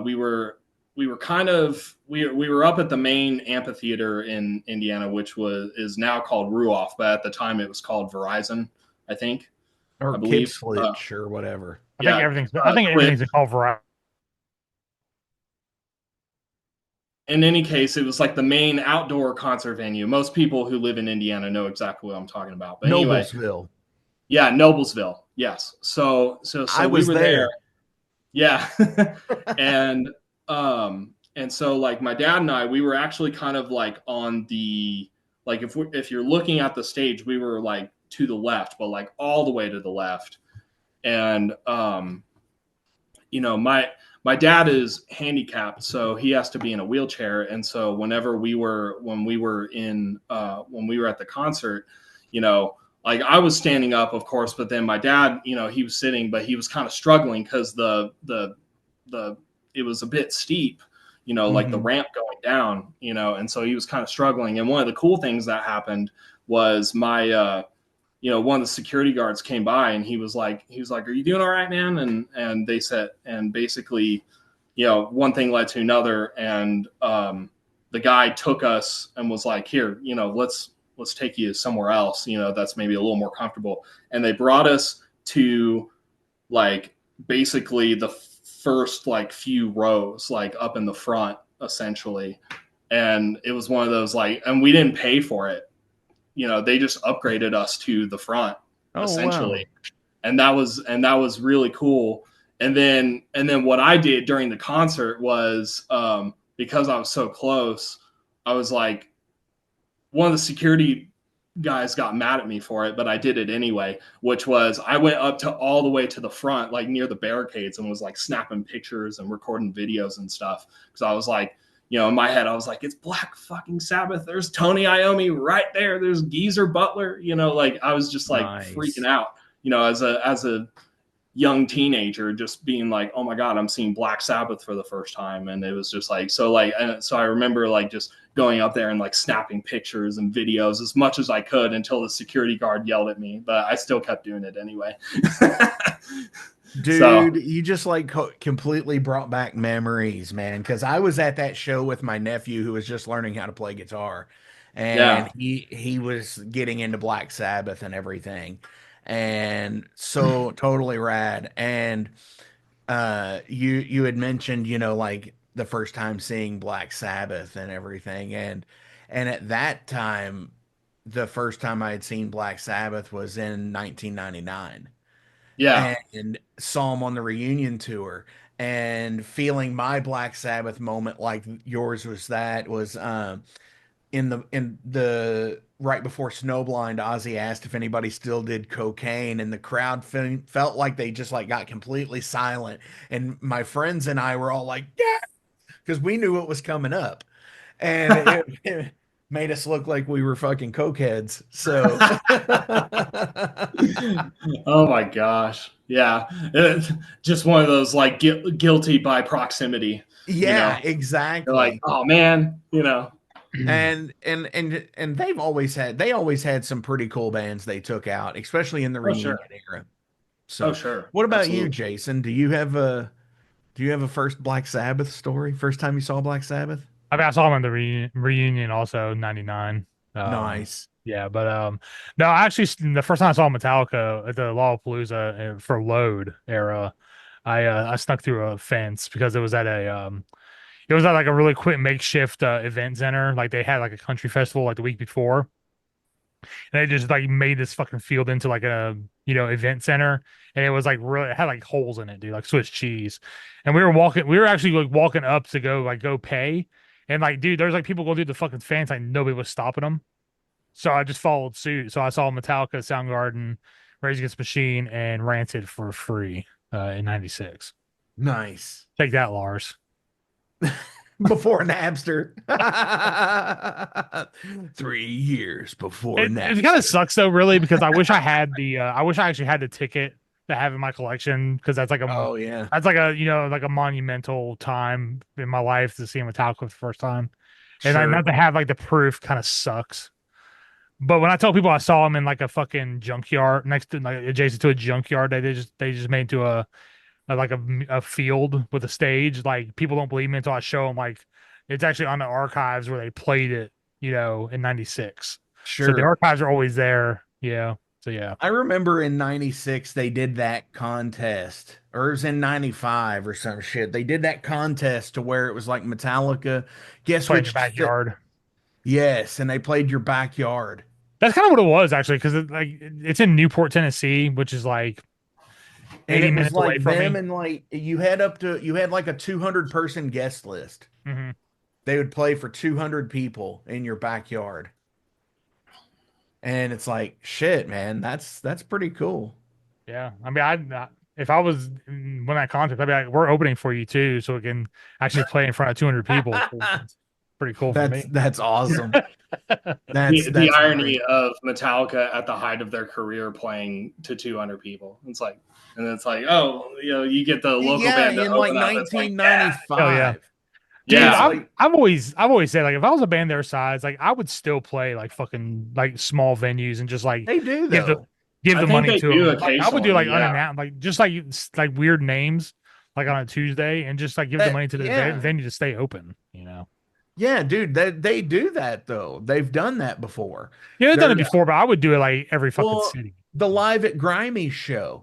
we were we were up at the main amphitheater in Indiana, which is now called Ruoff, but at the time it was called Verizon, I think, or I believe. Kids Flitch or whatever. I think everything's called variety. In any case, it was like the main outdoor concert venue. Most people who live in Indiana know exactly what I'm talking about. But anyway, Noblesville. Yeah, Noblesville. Yes. So I was we were there. Yeah. and so like my dad and I, we were actually kind of like on the, like, if you're looking at the stage, we were like to the left, but like all the way to the left. And my dad is handicapped, so he has to be in a wheelchair. And so when we were at the concert, like I was standing up, of course, but then my dad, he was sitting, but he was kind of struggling because it was a bit steep, like the ramp going down, and so he was kind of struggling. And one of the cool things that happened was my one of the security guards came by, and he was like, "Are you doing all right, man?" And they said, and basically, one thing led to another, and the guy took us and was like, "Here, let's take you somewhere else, that's maybe a little more comfortable." And they brought us to like basically the first like few rows, like up in the front, essentially. And it was one of those like, and we didn't pay for it. They just upgraded us to the front, essentially. Wow. And that was really cool. And then what I did during the concert was, because I was so close, I was like, one of the security guys got mad at me for it, but I did it anyway, which was I went up to all the way to the front, like near the barricades, and was like snapping pictures and recording videos and stuff. Cause I was like, in my head, I was like, it's Black fucking Sabbath. There's Tony Iommi right there. There's Geezer Butler, like I was just like freaking out, as a young teenager, just being like, oh my God, I'm seeing Black Sabbath for the first time. And it was just like, so I remember like just going up there and like snapping pictures and videos as much as I could until the security guard yelled at me, but I still kept doing it anyway. Dude, you just like completely brought back memories, man. Cause I was at that show with my nephew who was just learning how to play guitar, and he was getting into Black Sabbath and everything. And so totally rad. And you had mentioned, like the first time seeing Black Sabbath and everything. And at that time, the first time I had seen Black Sabbath was in 1999. Yeah. And saw him on the reunion tour, and feeling my Black Sabbath moment like yours was in the right before Snowblind, Ozzy asked if anybody still did cocaine, and the crowd felt like they just like got completely silent. And my friends and I were all like, yeah, because we knew it was coming up, and it made us look like we were fucking cokeheads. So, oh my gosh, yeah, it's just one of those like guilty by proximity. Yeah, exactly. You're like, oh man, And they always had some pretty cool bands they took out, especially in the reunion era. So, sure. What about you, Jason? Do you have a first Black Sabbath story? First time you saw Black Sabbath? I mean, I saw them in the reunion also, 99. Nice. Yeah, but no, actually, the first time I saw Metallica at the Lollapalooza for Load era, I snuck through a fence because it was at like a really quick makeshift event center. Like they had like a country festival like the week before, and they just like made this fucking field into like a event center, and it was like really it had like holes in it, dude, like Swiss cheese. And we were actually like walking up to go pay, and like dude, there's like people going through the fucking fence, like nobody was stopping them. So I just followed suit. So I saw Metallica, Soundgarden, Rage Against the Machine, and Rancid for free in '96. Nice. Take that, Lars. Before Napster. 3 years before It Napster. kind of sucks though, really, because I wish I had I wish I actually had the ticket to have in my collection, because that's like Oh yeah. that's like a like a monumental time in my life to see Metallica for the first time, and Sure. not to have like the proof kind of sucks. But when I tell people I saw him in like a fucking junkyard next to like adjacent to a junkyard, they just made into a field with a stage. Like people don't believe me until I show them like it's actually on the archives where they played it, in '96. So the Sure. archives are always there. Yeah. So yeah. I remember in 96 they did that contest, or it was in 95 or some shit. They did that contest to where it was like Metallica. Guess Play in your which backyard. yes, and they played your backyard. That's kind of what it was actually, because it's in Newport, Tennessee, which is like And 80 it was minutes away like from them me. and like you had like a 200 person guest list. Hmm. They would play for 200 people in your backyard. And it's like, shit, man, that's pretty cool. Yeah, I mean, if I was when that contest, I'd be like, "We're opening for you too, so we can actually play in front of 200 people." It's pretty cool for me. That's awesome. The That's irony great. of Metallica at the height of their career playing to 200 people. It's like, and it's like, oh, you get the local Yeah, band to in like open up. It's like, yeah, Oh yeah, 1995. dude, It's yeah, like, I've always said like if I was a band their size, like I would still play like fucking like small venues and just like they do give the though. give I the think money they to do them. Like I would do occasionally. like Yeah, unannounced, like just like weird names, like on a Tuesday, and just like give the That, money to the yeah. venue to stay open. You know. Yeah, dude, they do that though. They've done that before. Yeah, they've done it They're before, but I would do it like every fucking well, city. the Live at Grimey's show,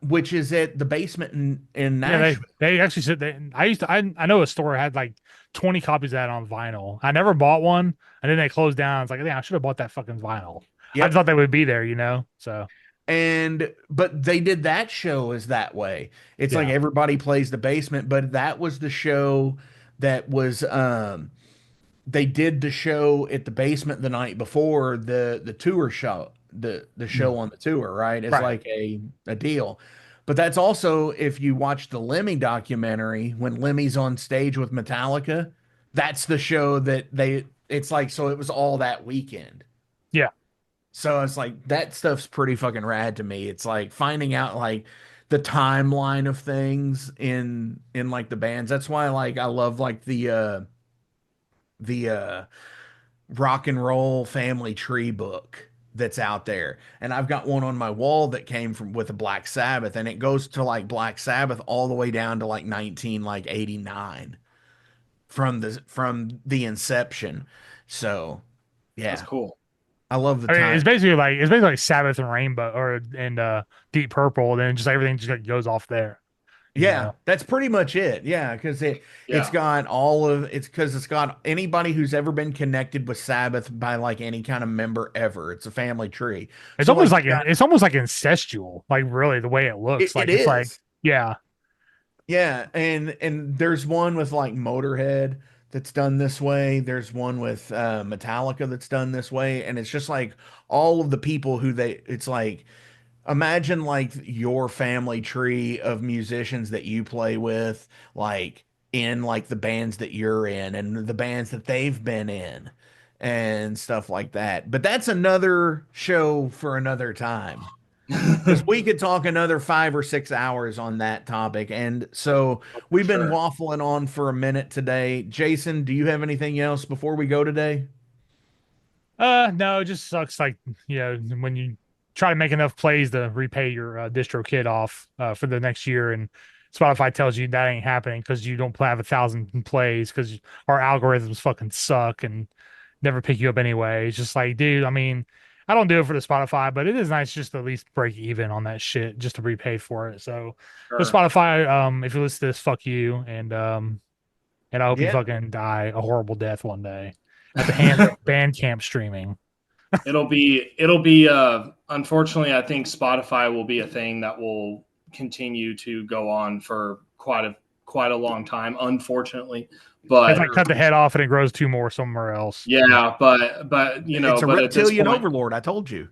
which is at the basement in Yeah, Nashville. they actually said they. I know a store had like 20 copies of that on vinyl. I never bought one, and then they closed down. It's like, yeah, I should have bought that fucking vinyl. I Yep. thought they would be there, you know. So And but they did that show as that way. It's like yeah, everybody plays the basement, but that was the show that was they did the show at the basement the night before the tour show, the Mm. show on the tour, right? It's Right. like a deal. But that's also if you watch the Lemmy documentary when Lemmy's on stage with Metallica, that's the show that they it's like so it was all that weekend. Yeah. So it's like that stuff's pretty fucking rad to me. It's like finding out like the timeline of things in like the bands. That's why like I love like the rock and roll family tree book that's out there. And I've got one on my wall that came from with a Black Sabbath and it goes to like Black Sabbath all the way down to like 89 from the inception. So, that's yeah, cool. I love the I mean, time. it's basically like Sabbath and Rainbow and Deep Purple, and then just everything just like goes off there. You Yeah, know, that's pretty much it. Yeah, because it's Yeah, got all of it's because it's got anybody who's ever been connected with Sabbath by like any kind of member ever. It's a family tree. it's So almost like like it's almost like incestual, like really the way it looks. it Like it's like is. yeah, Yeah, and there's one with like Motorhead that's done this way. There's one with Metallica that's done this way, and it's just like all of the people who they. It's like imagine like your family tree of musicians that you play with, like in like the bands that you're in and the bands that they've been in and stuff like that. But that's another show for another time. Because we could talk another 5 or 6 hours on that topic. And so we've been sure. waffling on for a minute today. Jason, do you have anything else before we go today? no, it just sucks. Like when you try to make enough plays to repay your Distrokid off for the next year, and Spotify tells you that ain't happening because you don't have 1,000 plays because our algorithms fucking suck and never pick you up anyway. It's just like, dude, I mean, I don't do it for the Spotify, but it is nice just to at least break even on that shit just to repay for it. So, the Sure. Spotify, if you listen to this, fuck you, and I hope you Yeah. fucking die a horrible death one day at the hands of Bandcamp streaming. It'll be unfortunately, I think Spotify will be a thing that will continue to go on for quite a long time, unfortunately. It's But like cut the head off and it grows two more somewhere else. yeah, but you know, It's a but at this reptilian point, overlord. I told you.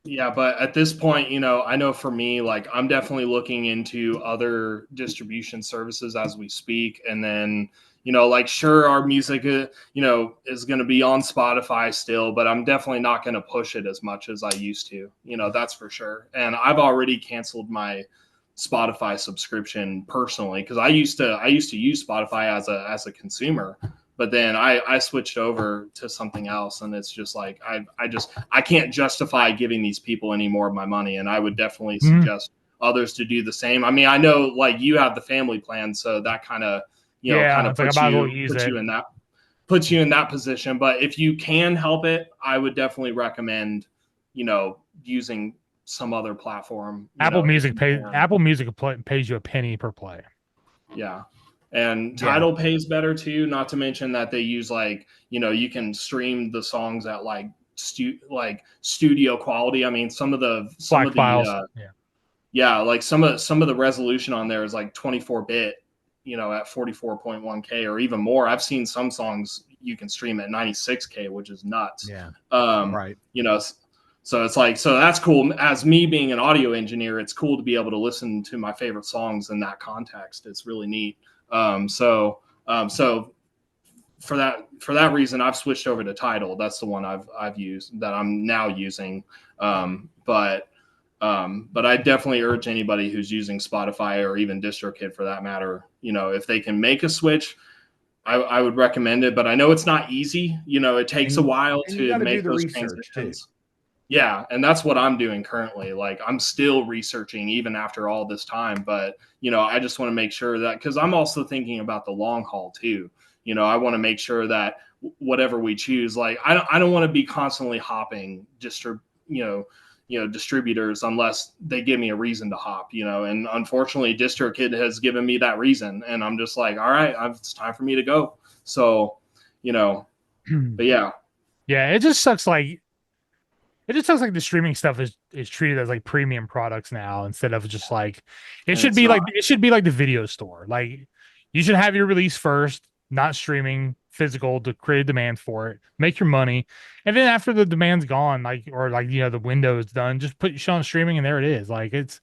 yeah, but at this point, you know, I know for me, like I'm definitely looking into other distribution services as we speak. And then, you know, like sure, our music, you know, is going to be on Spotify still, but I'm definitely not going to push it as much as I used to, you know, that's for sure. And I've already canceled my Spotify subscription personally because I used to use Spotify as a consumer, but then I switched over to something else, and it's just like I can't justify giving these people any more of my money, and I would definitely suggest others to do the same. I mean, I know like you have the family plan, so that kind of puts you in that position. But if you can help it, I would definitely recommend, you know, using some other platform. Apple Music pays you a penny per play. Yeah. And Tidal pays better too, not to mention that they use like, you know, you can stream the songs at like studio quality. I mean, some of the files. Like some of the resolution on there is like 24-bit, you know, at 44.1K or even more. I've seen some songs you can stream at 96K, which is nuts. Yeah. Right. You know, so it's like, so that's cool. As me being an audio engineer, it's cool to be able to listen to my favorite songs in that context. It's really neat. So for that reason, I've switched over to Tidal. That's the one I've used that I'm now using. But I definitely urge anybody who's using Spotify or even DistroKid for that matter, you know, if they can make a switch, I would recommend it. But I know it's not easy. You know, it takes a while to make those transitions. Too. Yeah, and that's what I'm doing currently. Like I'm still researching even after all this time, but you know, I just want to make sure that because I'm also thinking about the long haul too. You know, I want to make sure that whatever we choose, like I don't want to be constantly hopping distributors unless they give me a reason to hop, you know. And unfortunately, DistroKid has given me that reason, and I'm just like, all right, it's time for me to go. So, you know, but yeah, it just sucks. Like the streaming stuff is treated as like premium products now instead of just like it should be like the video store. Like you should have your release first, not streaming physical to create a demand for it, make your money, and then after the demand's gone, the window is done, just put your show on streaming and there it is. Like it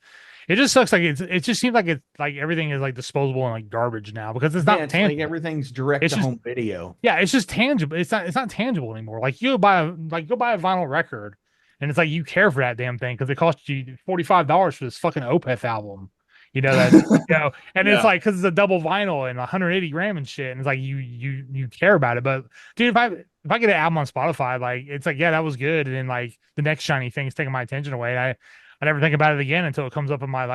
just sucks. Like it just seems like it's like everything is like disposable and like garbage now because it's not tangible. Like everything's direct to home video. Yeah, it's just tangible. It's not tangible anymore. Like you go buy a vinyl record. And it's like you care for that damn thing because it cost you $45 for this fucking Opeth album, you know that and it's like because it's a double vinyl and 180 gram and shit, and it's like you care about it. But dude, if I get an album on Spotify, like it's like that was good, and then like the next shiny thing is taking my attention away. I never think about it again until it comes up in my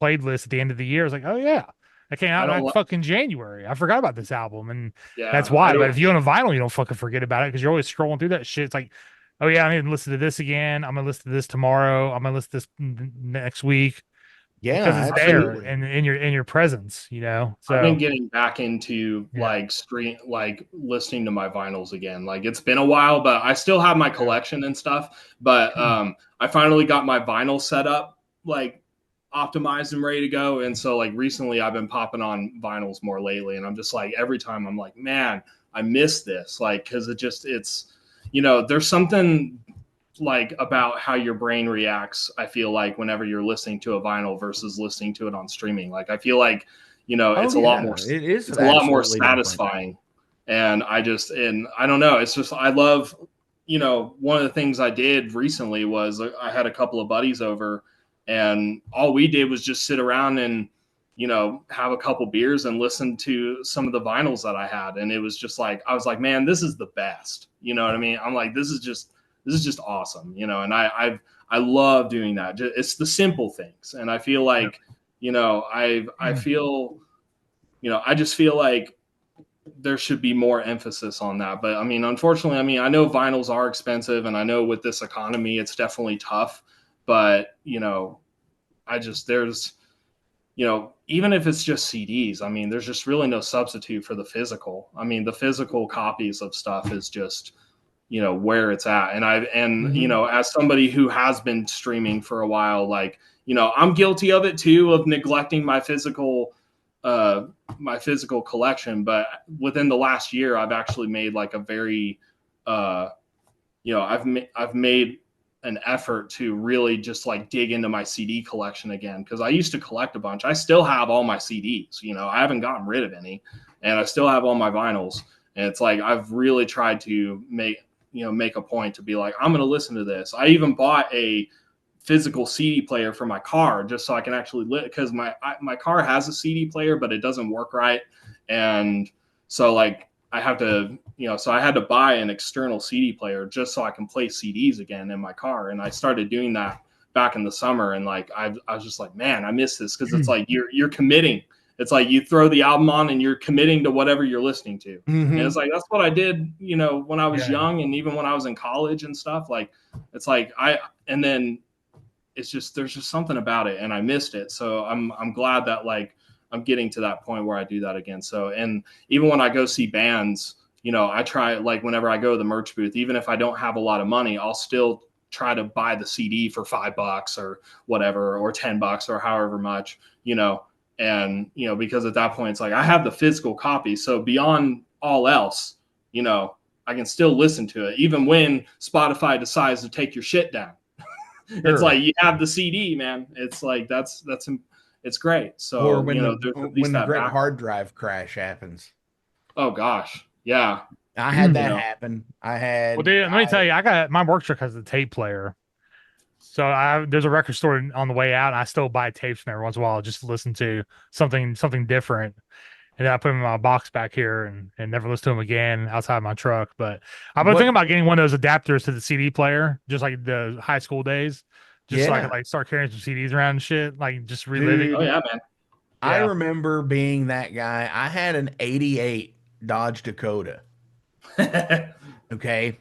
played list at the end of the year. It's like, oh yeah, that came out in fucking January. I forgot about this album, and that's why. But if you own a vinyl, you don't fucking forget about it because you're always scrolling through that shit. It's like, oh yeah, I need to listen to this again. I'm gonna listen to this tomorrow. I'm gonna listen to this next week. Yeah, because it's absolutely there and in your presence, you know. So I've been getting back into listening to my vinyls again. Like it's been a while, but I still have my collection and stuff. But I finally got my vinyl set up, like optimized and ready to go. And so like recently I've been popping on vinyls more lately, and I'm just like every time I'm like, man, I miss this. Like because it's there's something like about how your brain reacts, I feel like whenever you're listening to a vinyl versus listening to it on streaming. Like I feel like it's a lot more satisfying. And I don't know, it's just I love one of the things I did recently was I had a couple of buddies over, and all we did was just sit around and have a couple beers and listen to some of the vinyls that I had. And it was just like I was like, man, this is the best. You know what I mean? I'm like, this is just awesome, and I love doing that. It's the simple things. And I feel like, I just feel like there should be more emphasis on that. But I mean, unfortunately, I know vinyls are expensive, and I know with this economy, it's definitely tough, but there's even if it's just CDs, I mean, there's just really no substitute for the physical. I mean, the physical copies of stuff is just, where it's at. And as somebody who has been streaming for a while, like, I'm guilty of it too, of neglecting my physical collection. But within the last year, I've actually made like a very, I've made an effort to really just like dig into my CD collection again. Cause I used to collect a bunch. I still have all my CDs, I haven't gotten rid of any, and I still have all my vinyls. And it's like, I've really tried to make a point to be like, I'm going to listen to this. I even bought a physical CD player for my car just so I can actually because my car has a CD player, but it doesn't work right. And so like I have to, so I had to buy an external CD player just so I can play CDs again in my car. And I started doing that back in the summer. And like, I was just like, man, I miss this. Cause it's like, you're committing. It's like you throw the album on and you're committing to whatever you're listening to. And it's like, that's what I did, when I was young, and even when I was in college and stuff. Like, it's like and then it's just, there's just something about it, and I missed it. So I'm glad that like I'm getting to that point where I do that again. So, and even when I go see bands, I try, like, whenever I go to the merch booth, even if I don't have a lot of money, I'll still try to buy the CD for $5 or whatever, or $10 or however much, and, because at that point it's like, I have the physical copy. So beyond all else, I can still listen to it, even when Spotify decides to take your shit down. Sure. It's like, you have the CD, man. It's like, it's great. So, or when the great hard drive crash happens. Oh gosh. Yeah. I had that happen. Well, dude, let me tell you, I got my work truck has a tape player. So there's a record store on the way out, and I still buy tapes from there once in a while just to listen to something different. And then I put them in my box back here and never listen to them again outside my truck. But I've been thinking about getting one of those adapters to the CD player, just like the high school days, just so I could like start carrying some CDs around and shit, like just reliving. Dude, oh yeah, man. I remember being that guy. I had an '88 Dodge Dakota. Okay.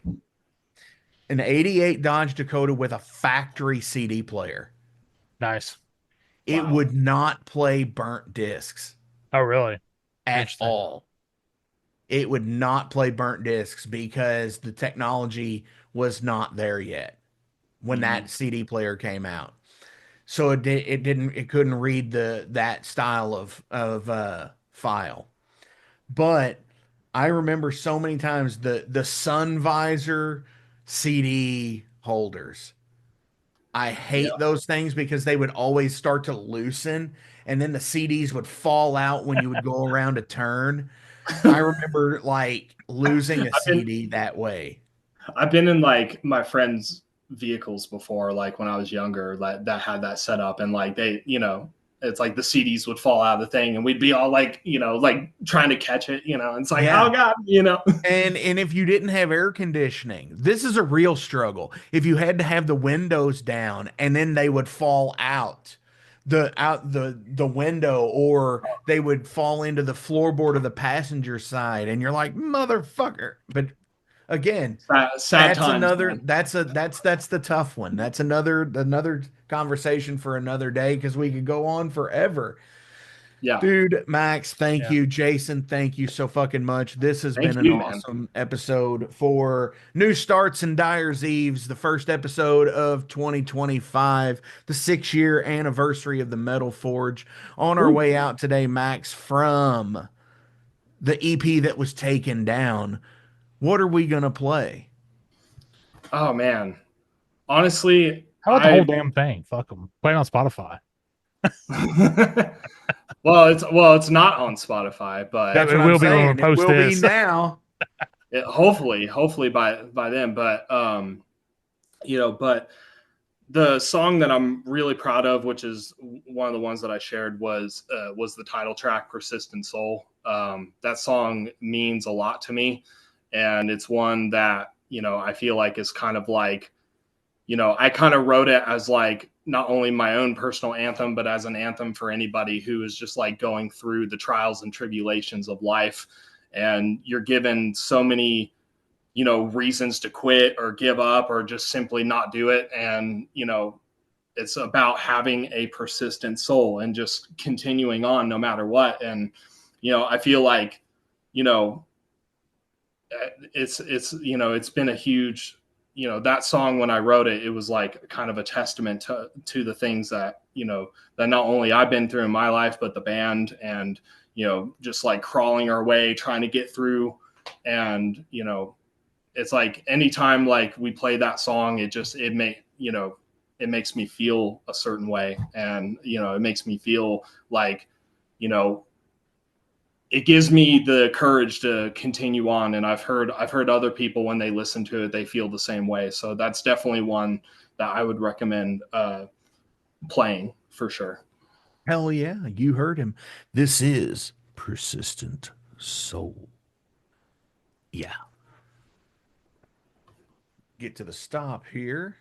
An '88 Dodge Dakota with a factory CD player. Nice. It would not play burnt discs. Oh, really? At all. It would not play burnt discs because the technology was not there yet when that CD player came out. So it couldn't read that style of file. But I remember so many times the sun visor CD holders. I hate those things because they would always start to loosen, and then the CDs would fall out when you would go around a turn. I remember like losing a CD that way. I've been in like my friends' vehicles before, like when I was younger, like that had that set up, and like they, it's like the CDs would fall out of the thing, and we'd be all like, like trying to catch it, it's like, oh God, And if you didn't have air conditioning, this is a real struggle. If you had to have the windows down and then they would fall out the window, or they would fall into the floorboard of the passenger side, and you're like, motherfucker. But again, sad times, that's the tough one. That's another conversation for another day, because we could go on forever. Yeah, dude. Max, thank you. Jason, thank you so fucking much. This has been an awesome episode for New Starts and Dyer's Eves, the first episode of 2025, the 6-year anniversary of the Metal Forge. On our way out today, Max, from the EP that was taken down, what are we gonna play? Oh man, honestly, how about the whole damn thing? Fuck them. Play it on Spotify. Well, it's not on Spotify, but it will be when we post this. Be now. Hopefully by then. But but the song that I'm really proud of, which is one of the ones that I shared, was the title track, "Persistent Soul." That song means a lot to me, and it's one that I feel like is kind of like, I kind of wrote it as like not only my own personal anthem, but as an anthem for anybody who is just like going through the trials and tribulations of life. And you're given so many, reasons to quit or give up or just simply not do it. And, it's about having a persistent soul and just continuing on no matter what. And, I feel like, it's you know, it's been a huge, you know, that song when I wrote it, it was like kind of a testament to the things that, you know, that not only I've been through in my life, but the band, and, you know, just like crawling our way, trying to get through. And, you know, it's like anytime like we play that song, it makes me feel a certain way. And, you know, it makes me feel like, you know, it gives me the courage to continue on. And I've heard other people, when they listen to it, they feel the same way. So that's definitely one that I would recommend playing for sure. Hell yeah, you heard him. This is Persistent Soul. Yeah. Get to the stop here.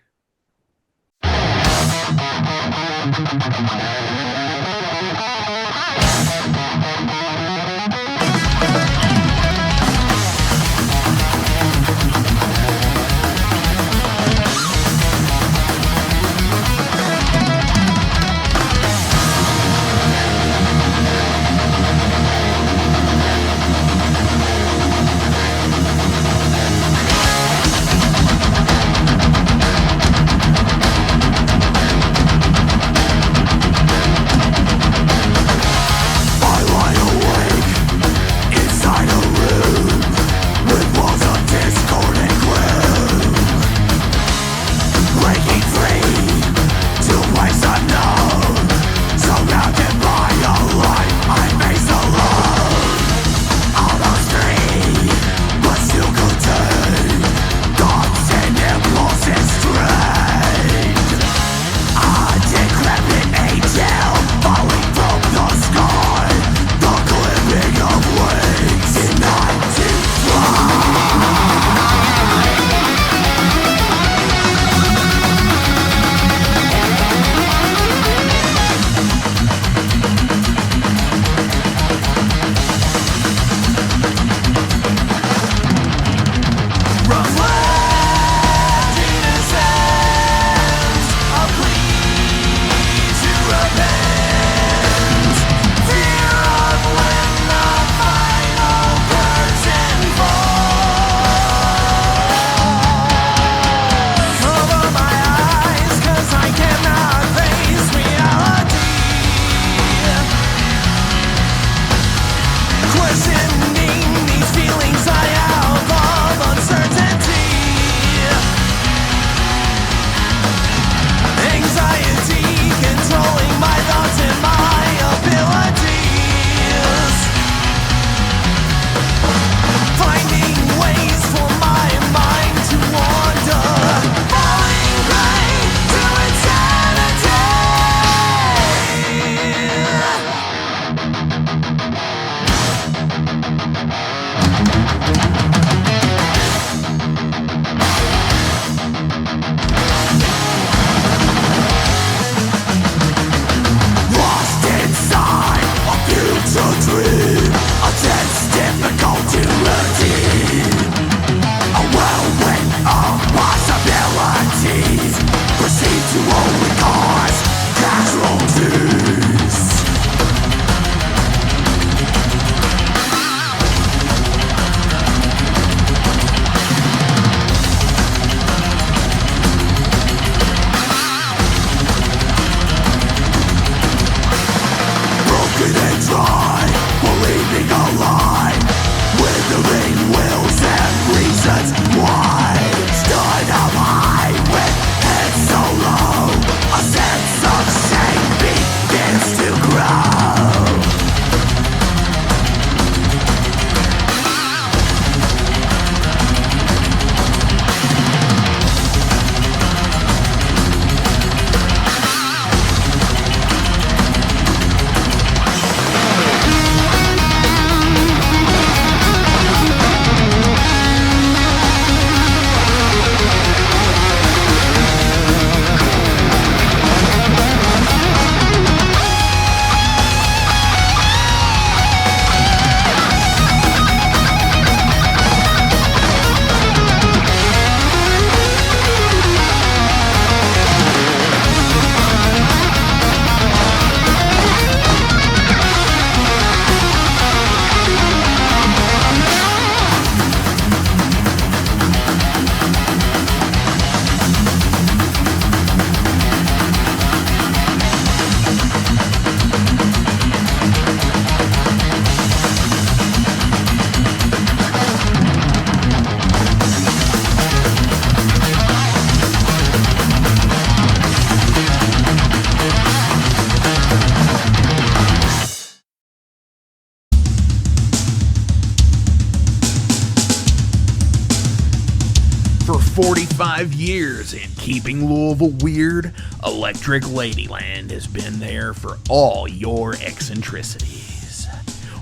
45 years in keeping Louisville weird, Electric Ladyland has been there for all your eccentricities.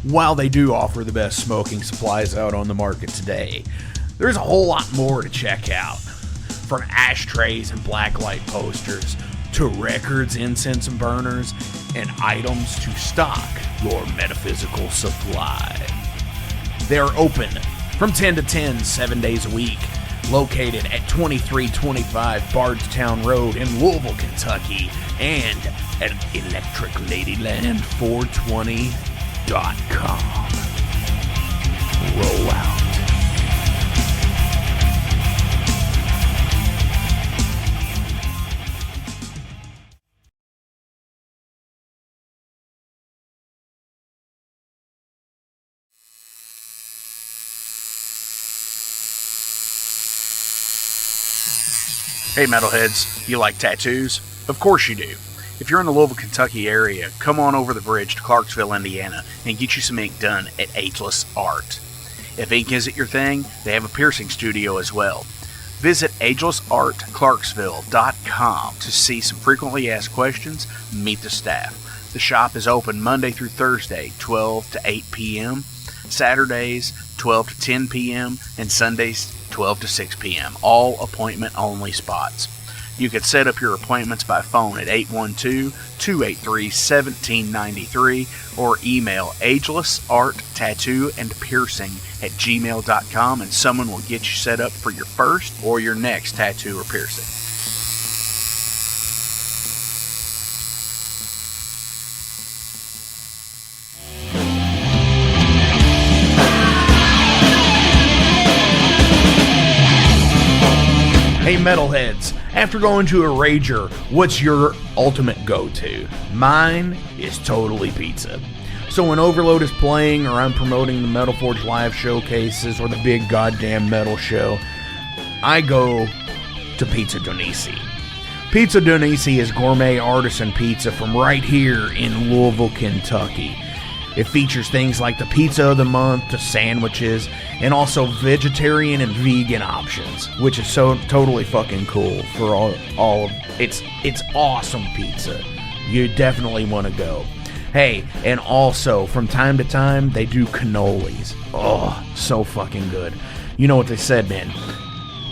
While they do offer the best smoking supplies out on the market today, there's a whole lot more to check out. From ashtrays and blacklight posters, to records, incense and burners, and items to stock your metaphysical supply. They are open from 10 to 10, 7 days a week, located at 2325 Bardstown Road in Louisville, Kentucky, and at electricladyland420.com. Roll out. Hey metalheads, you like tattoos? Of course you do. If you're in the Louisville, Kentucky area, come on over the bridge to Clarksville, Indiana, and get you some ink done at Ageless Art. If ink isn't your thing, they have a piercing studio as well. Visit agelessartclarksville.com to see some frequently asked questions, meet the staff. The shop is open Monday through Thursday, 12 to 8 p.m., Saturdays, 12 to 10 p.m., and Sundays, 12 to 6 p.m., all appointment-only spots. You can set up your appointments by phone at 812-283-1793 or email agelessarttattoondpiercing@gmail.com and someone will get you set up for your first or your next tattoo or piercing. Hey metalheads, after going to a rager, what's your ultimate go-to? Mine is totally pizza. So when Overload is playing, or I'm promoting the Metal Forge live showcases, or the big goddamn metal show, I go to Pizza Donisi. Pizza Donisi is gourmet artisan pizza from right here in Louisville, Kentucky. It features things like the pizza of the month, the sandwiches, and also vegetarian and vegan options, which is so totally fucking cool for all of it's awesome pizza. You definitely want to go. Hey, and also from time to time they do cannolis. Oh, so fucking good. You know what they said, man?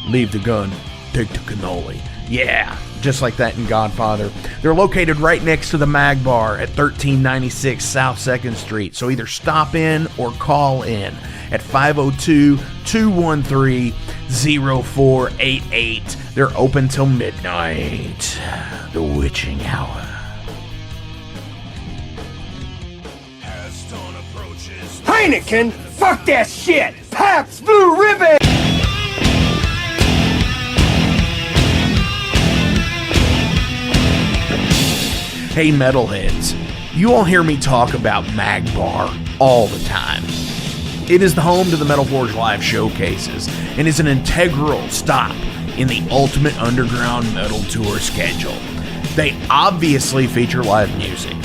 Leave the gun, take the cannoli. Yeah, just like that in Godfather. They're located right next to the Mag Bar at 1396 South 2nd Street. So either stop in or call in at 502-213-0488. They're open till midnight. The witching hour. Heineken? Fuck that shit! Pabst Blue Ribbon! Hey metalheads, you all hear me talk about Mag Bar all the time. It is the home to the Metal Forge live showcases and is an integral stop in the ultimate underground metal tour schedule. They obviously feature live music,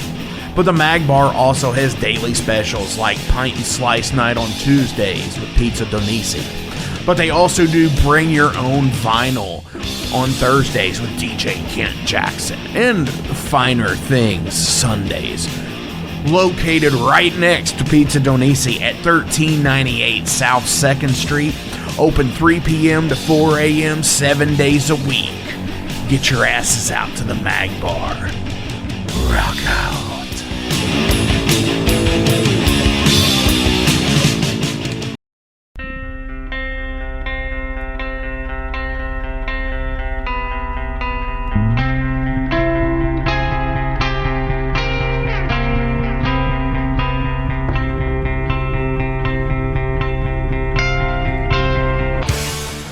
but the Mag Bar also has daily specials like Pint and Slice Night on Tuesdays with Pizza Donisi. But they also do Bring Your Own Vinyl on Thursdays with DJ Kent Jackson, and Finer Things Sundays. Located right next to Pizza Donisi at 1398 South 2nd Street, open 3 p.m. to 4 a.m. 7 days a week. Get your asses out to the Mag Bar. Rock out.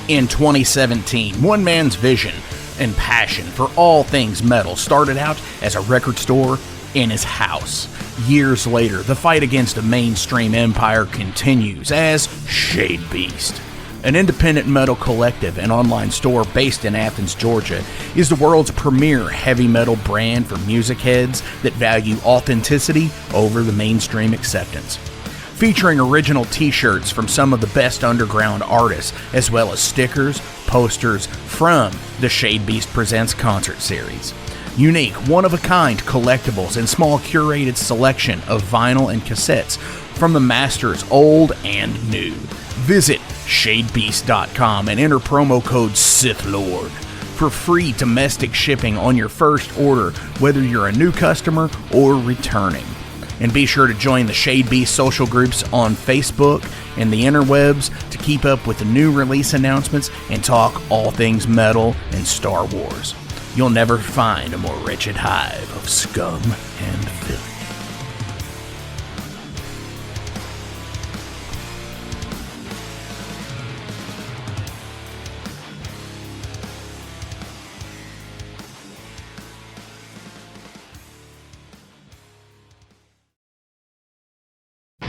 In 2017, one man's vision and passion for all things metal started out as a record store in his house. Years later, the fight against a mainstream empire continues as Shade Beast. An independent metal collective and online store based in Athens, Georgia, is the world's premier heavy metal brand for music heads that value authenticity over the mainstream acceptance. featuring original t-shirts from some of the best underground artists, as well as stickers, posters from the Shade Beast Presents concert series. Unique, one-of-a-kind collectibles and small curated selection of vinyl and cassettes from the masters old and new. Visit shadebeast.com and enter promo code SithLord for free domestic shipping on your first order, whether you're a new customer or returning. And be sure to join the Shade Beast social groups on Facebook and the interwebs to keep up with the new release announcements and talk all things metal and Star Wars. You'll never find a more wretched hive of scum and filth.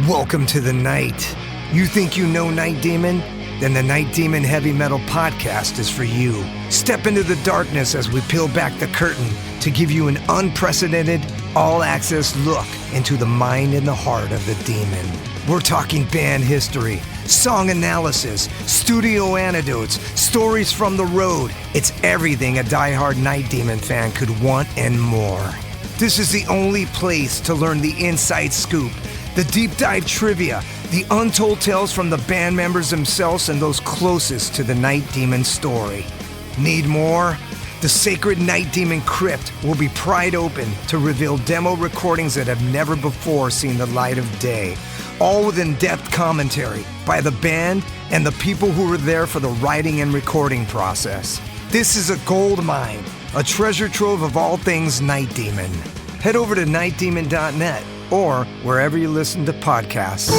Welcome to the night. You think you know Night Demon? Then the Night Demon Heavy Metal Podcast is for you. Step into the darkness as we peel back the curtain to give you an unprecedented, all-access look into the mind and the heart of the demon. We're talking band history, song analysis, studio anecdotes, stories from the road. It's everything a diehard Night Demon fan could want and more. This is the only place to learn the inside scoop, the deep dive trivia, the untold tales from the band members themselves and those closest to the Night Demon story. Need more? The Sacred Night Demon Crypt will be pried open to reveal demo recordings that have never before seen the light of day, all with in-depth commentary by the band and the people who were there for the writing and recording process. This is a gold mine, a treasure trove of all things Night Demon. Head over to nightdemon.net or wherever you listen to podcasts.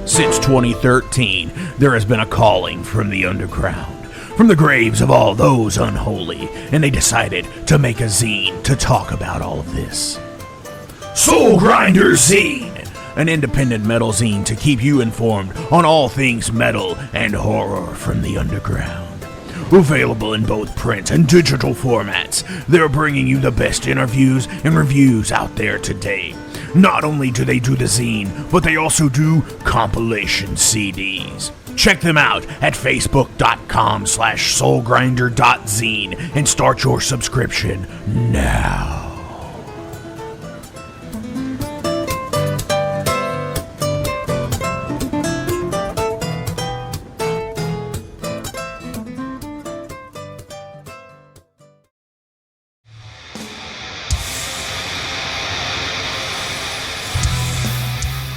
Since 2013, there has been a calling from the underground, from the graves of all those unholy, and they decided to make a zine to talk about all of this. Soul Grinder Zine! An independent metal zine to keep you informed on all things metal and horror from the underground. Available in both print and digital formats, they're bringing you the best interviews and reviews out there today. Not only do they do the zine, but they also do compilation CDs. Check them out at facebook.com/soulgrinder.zine and start your subscription now.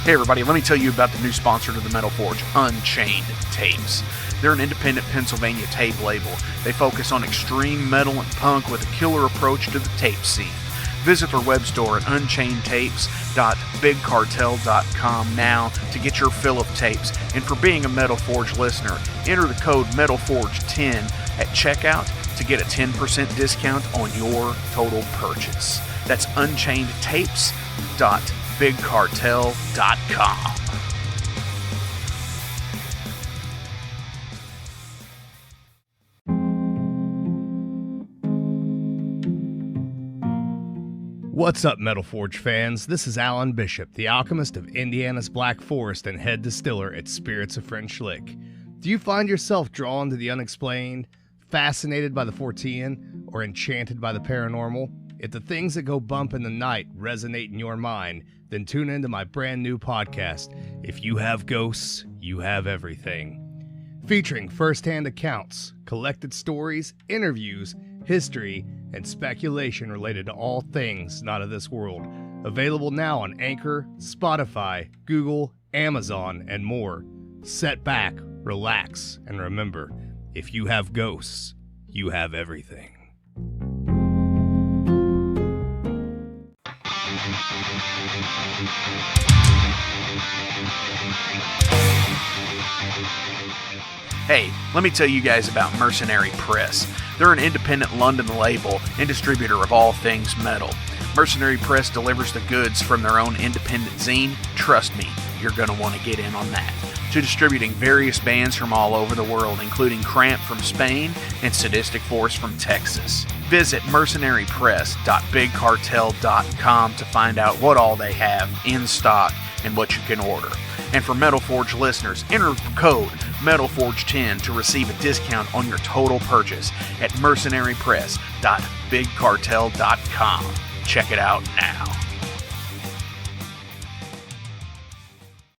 Hey everybody, let me tell you about the new sponsor to the Metal Forge, Unchained Tapes. They're an independent Pennsylvania tape label. They focus on extreme metal and punk with a killer approach to the tape scene. Visit their web store at unchainedtapes.bigcartel.com now to get your fill of tapes. And for being a Metal Forge listener, enter the code METALFORGE10 at checkout to get a 10% discount on your total purchase. That's unchainedtapes.bigcartel.com. What's up, Metal Forge fans? This is Alan Bishop, the alchemist of Indiana's Black Forest and head distiller at Spirits of French Lick. Do you find yourself drawn to the unexplained, fascinated by the Fortean, or enchanted by the paranormal? If the things that go bump in the night resonate in your mind, then tune into my brand new podcast, If You Have Ghosts, You Have Everything. Featuring first-hand accounts, collected stories, interviews, history, and speculation related to all things not of this world. Available now on Anchor, Spotify, Google, Amazon, and more. Sit back, relax, and remember, if you have ghosts, you have everything. Hey, let me tell you guys about Mercenary Press. They're an independent London label and distributor of all things metal. Mercenary Press delivers the goods from their own independent zine. Trust me, you're going to want to get in on that. to distributing various bands from all over the world, including Cramp from Spain and Sadistic Force from Texas. Visit mercenarypress.bigcartel.com to find out what all they have in stock and what you can order. And for Metal Forge listeners, enter code METALFORGE10 to receive a discount on your total purchase at mercenarypress.bigcartel.com. Check it out now.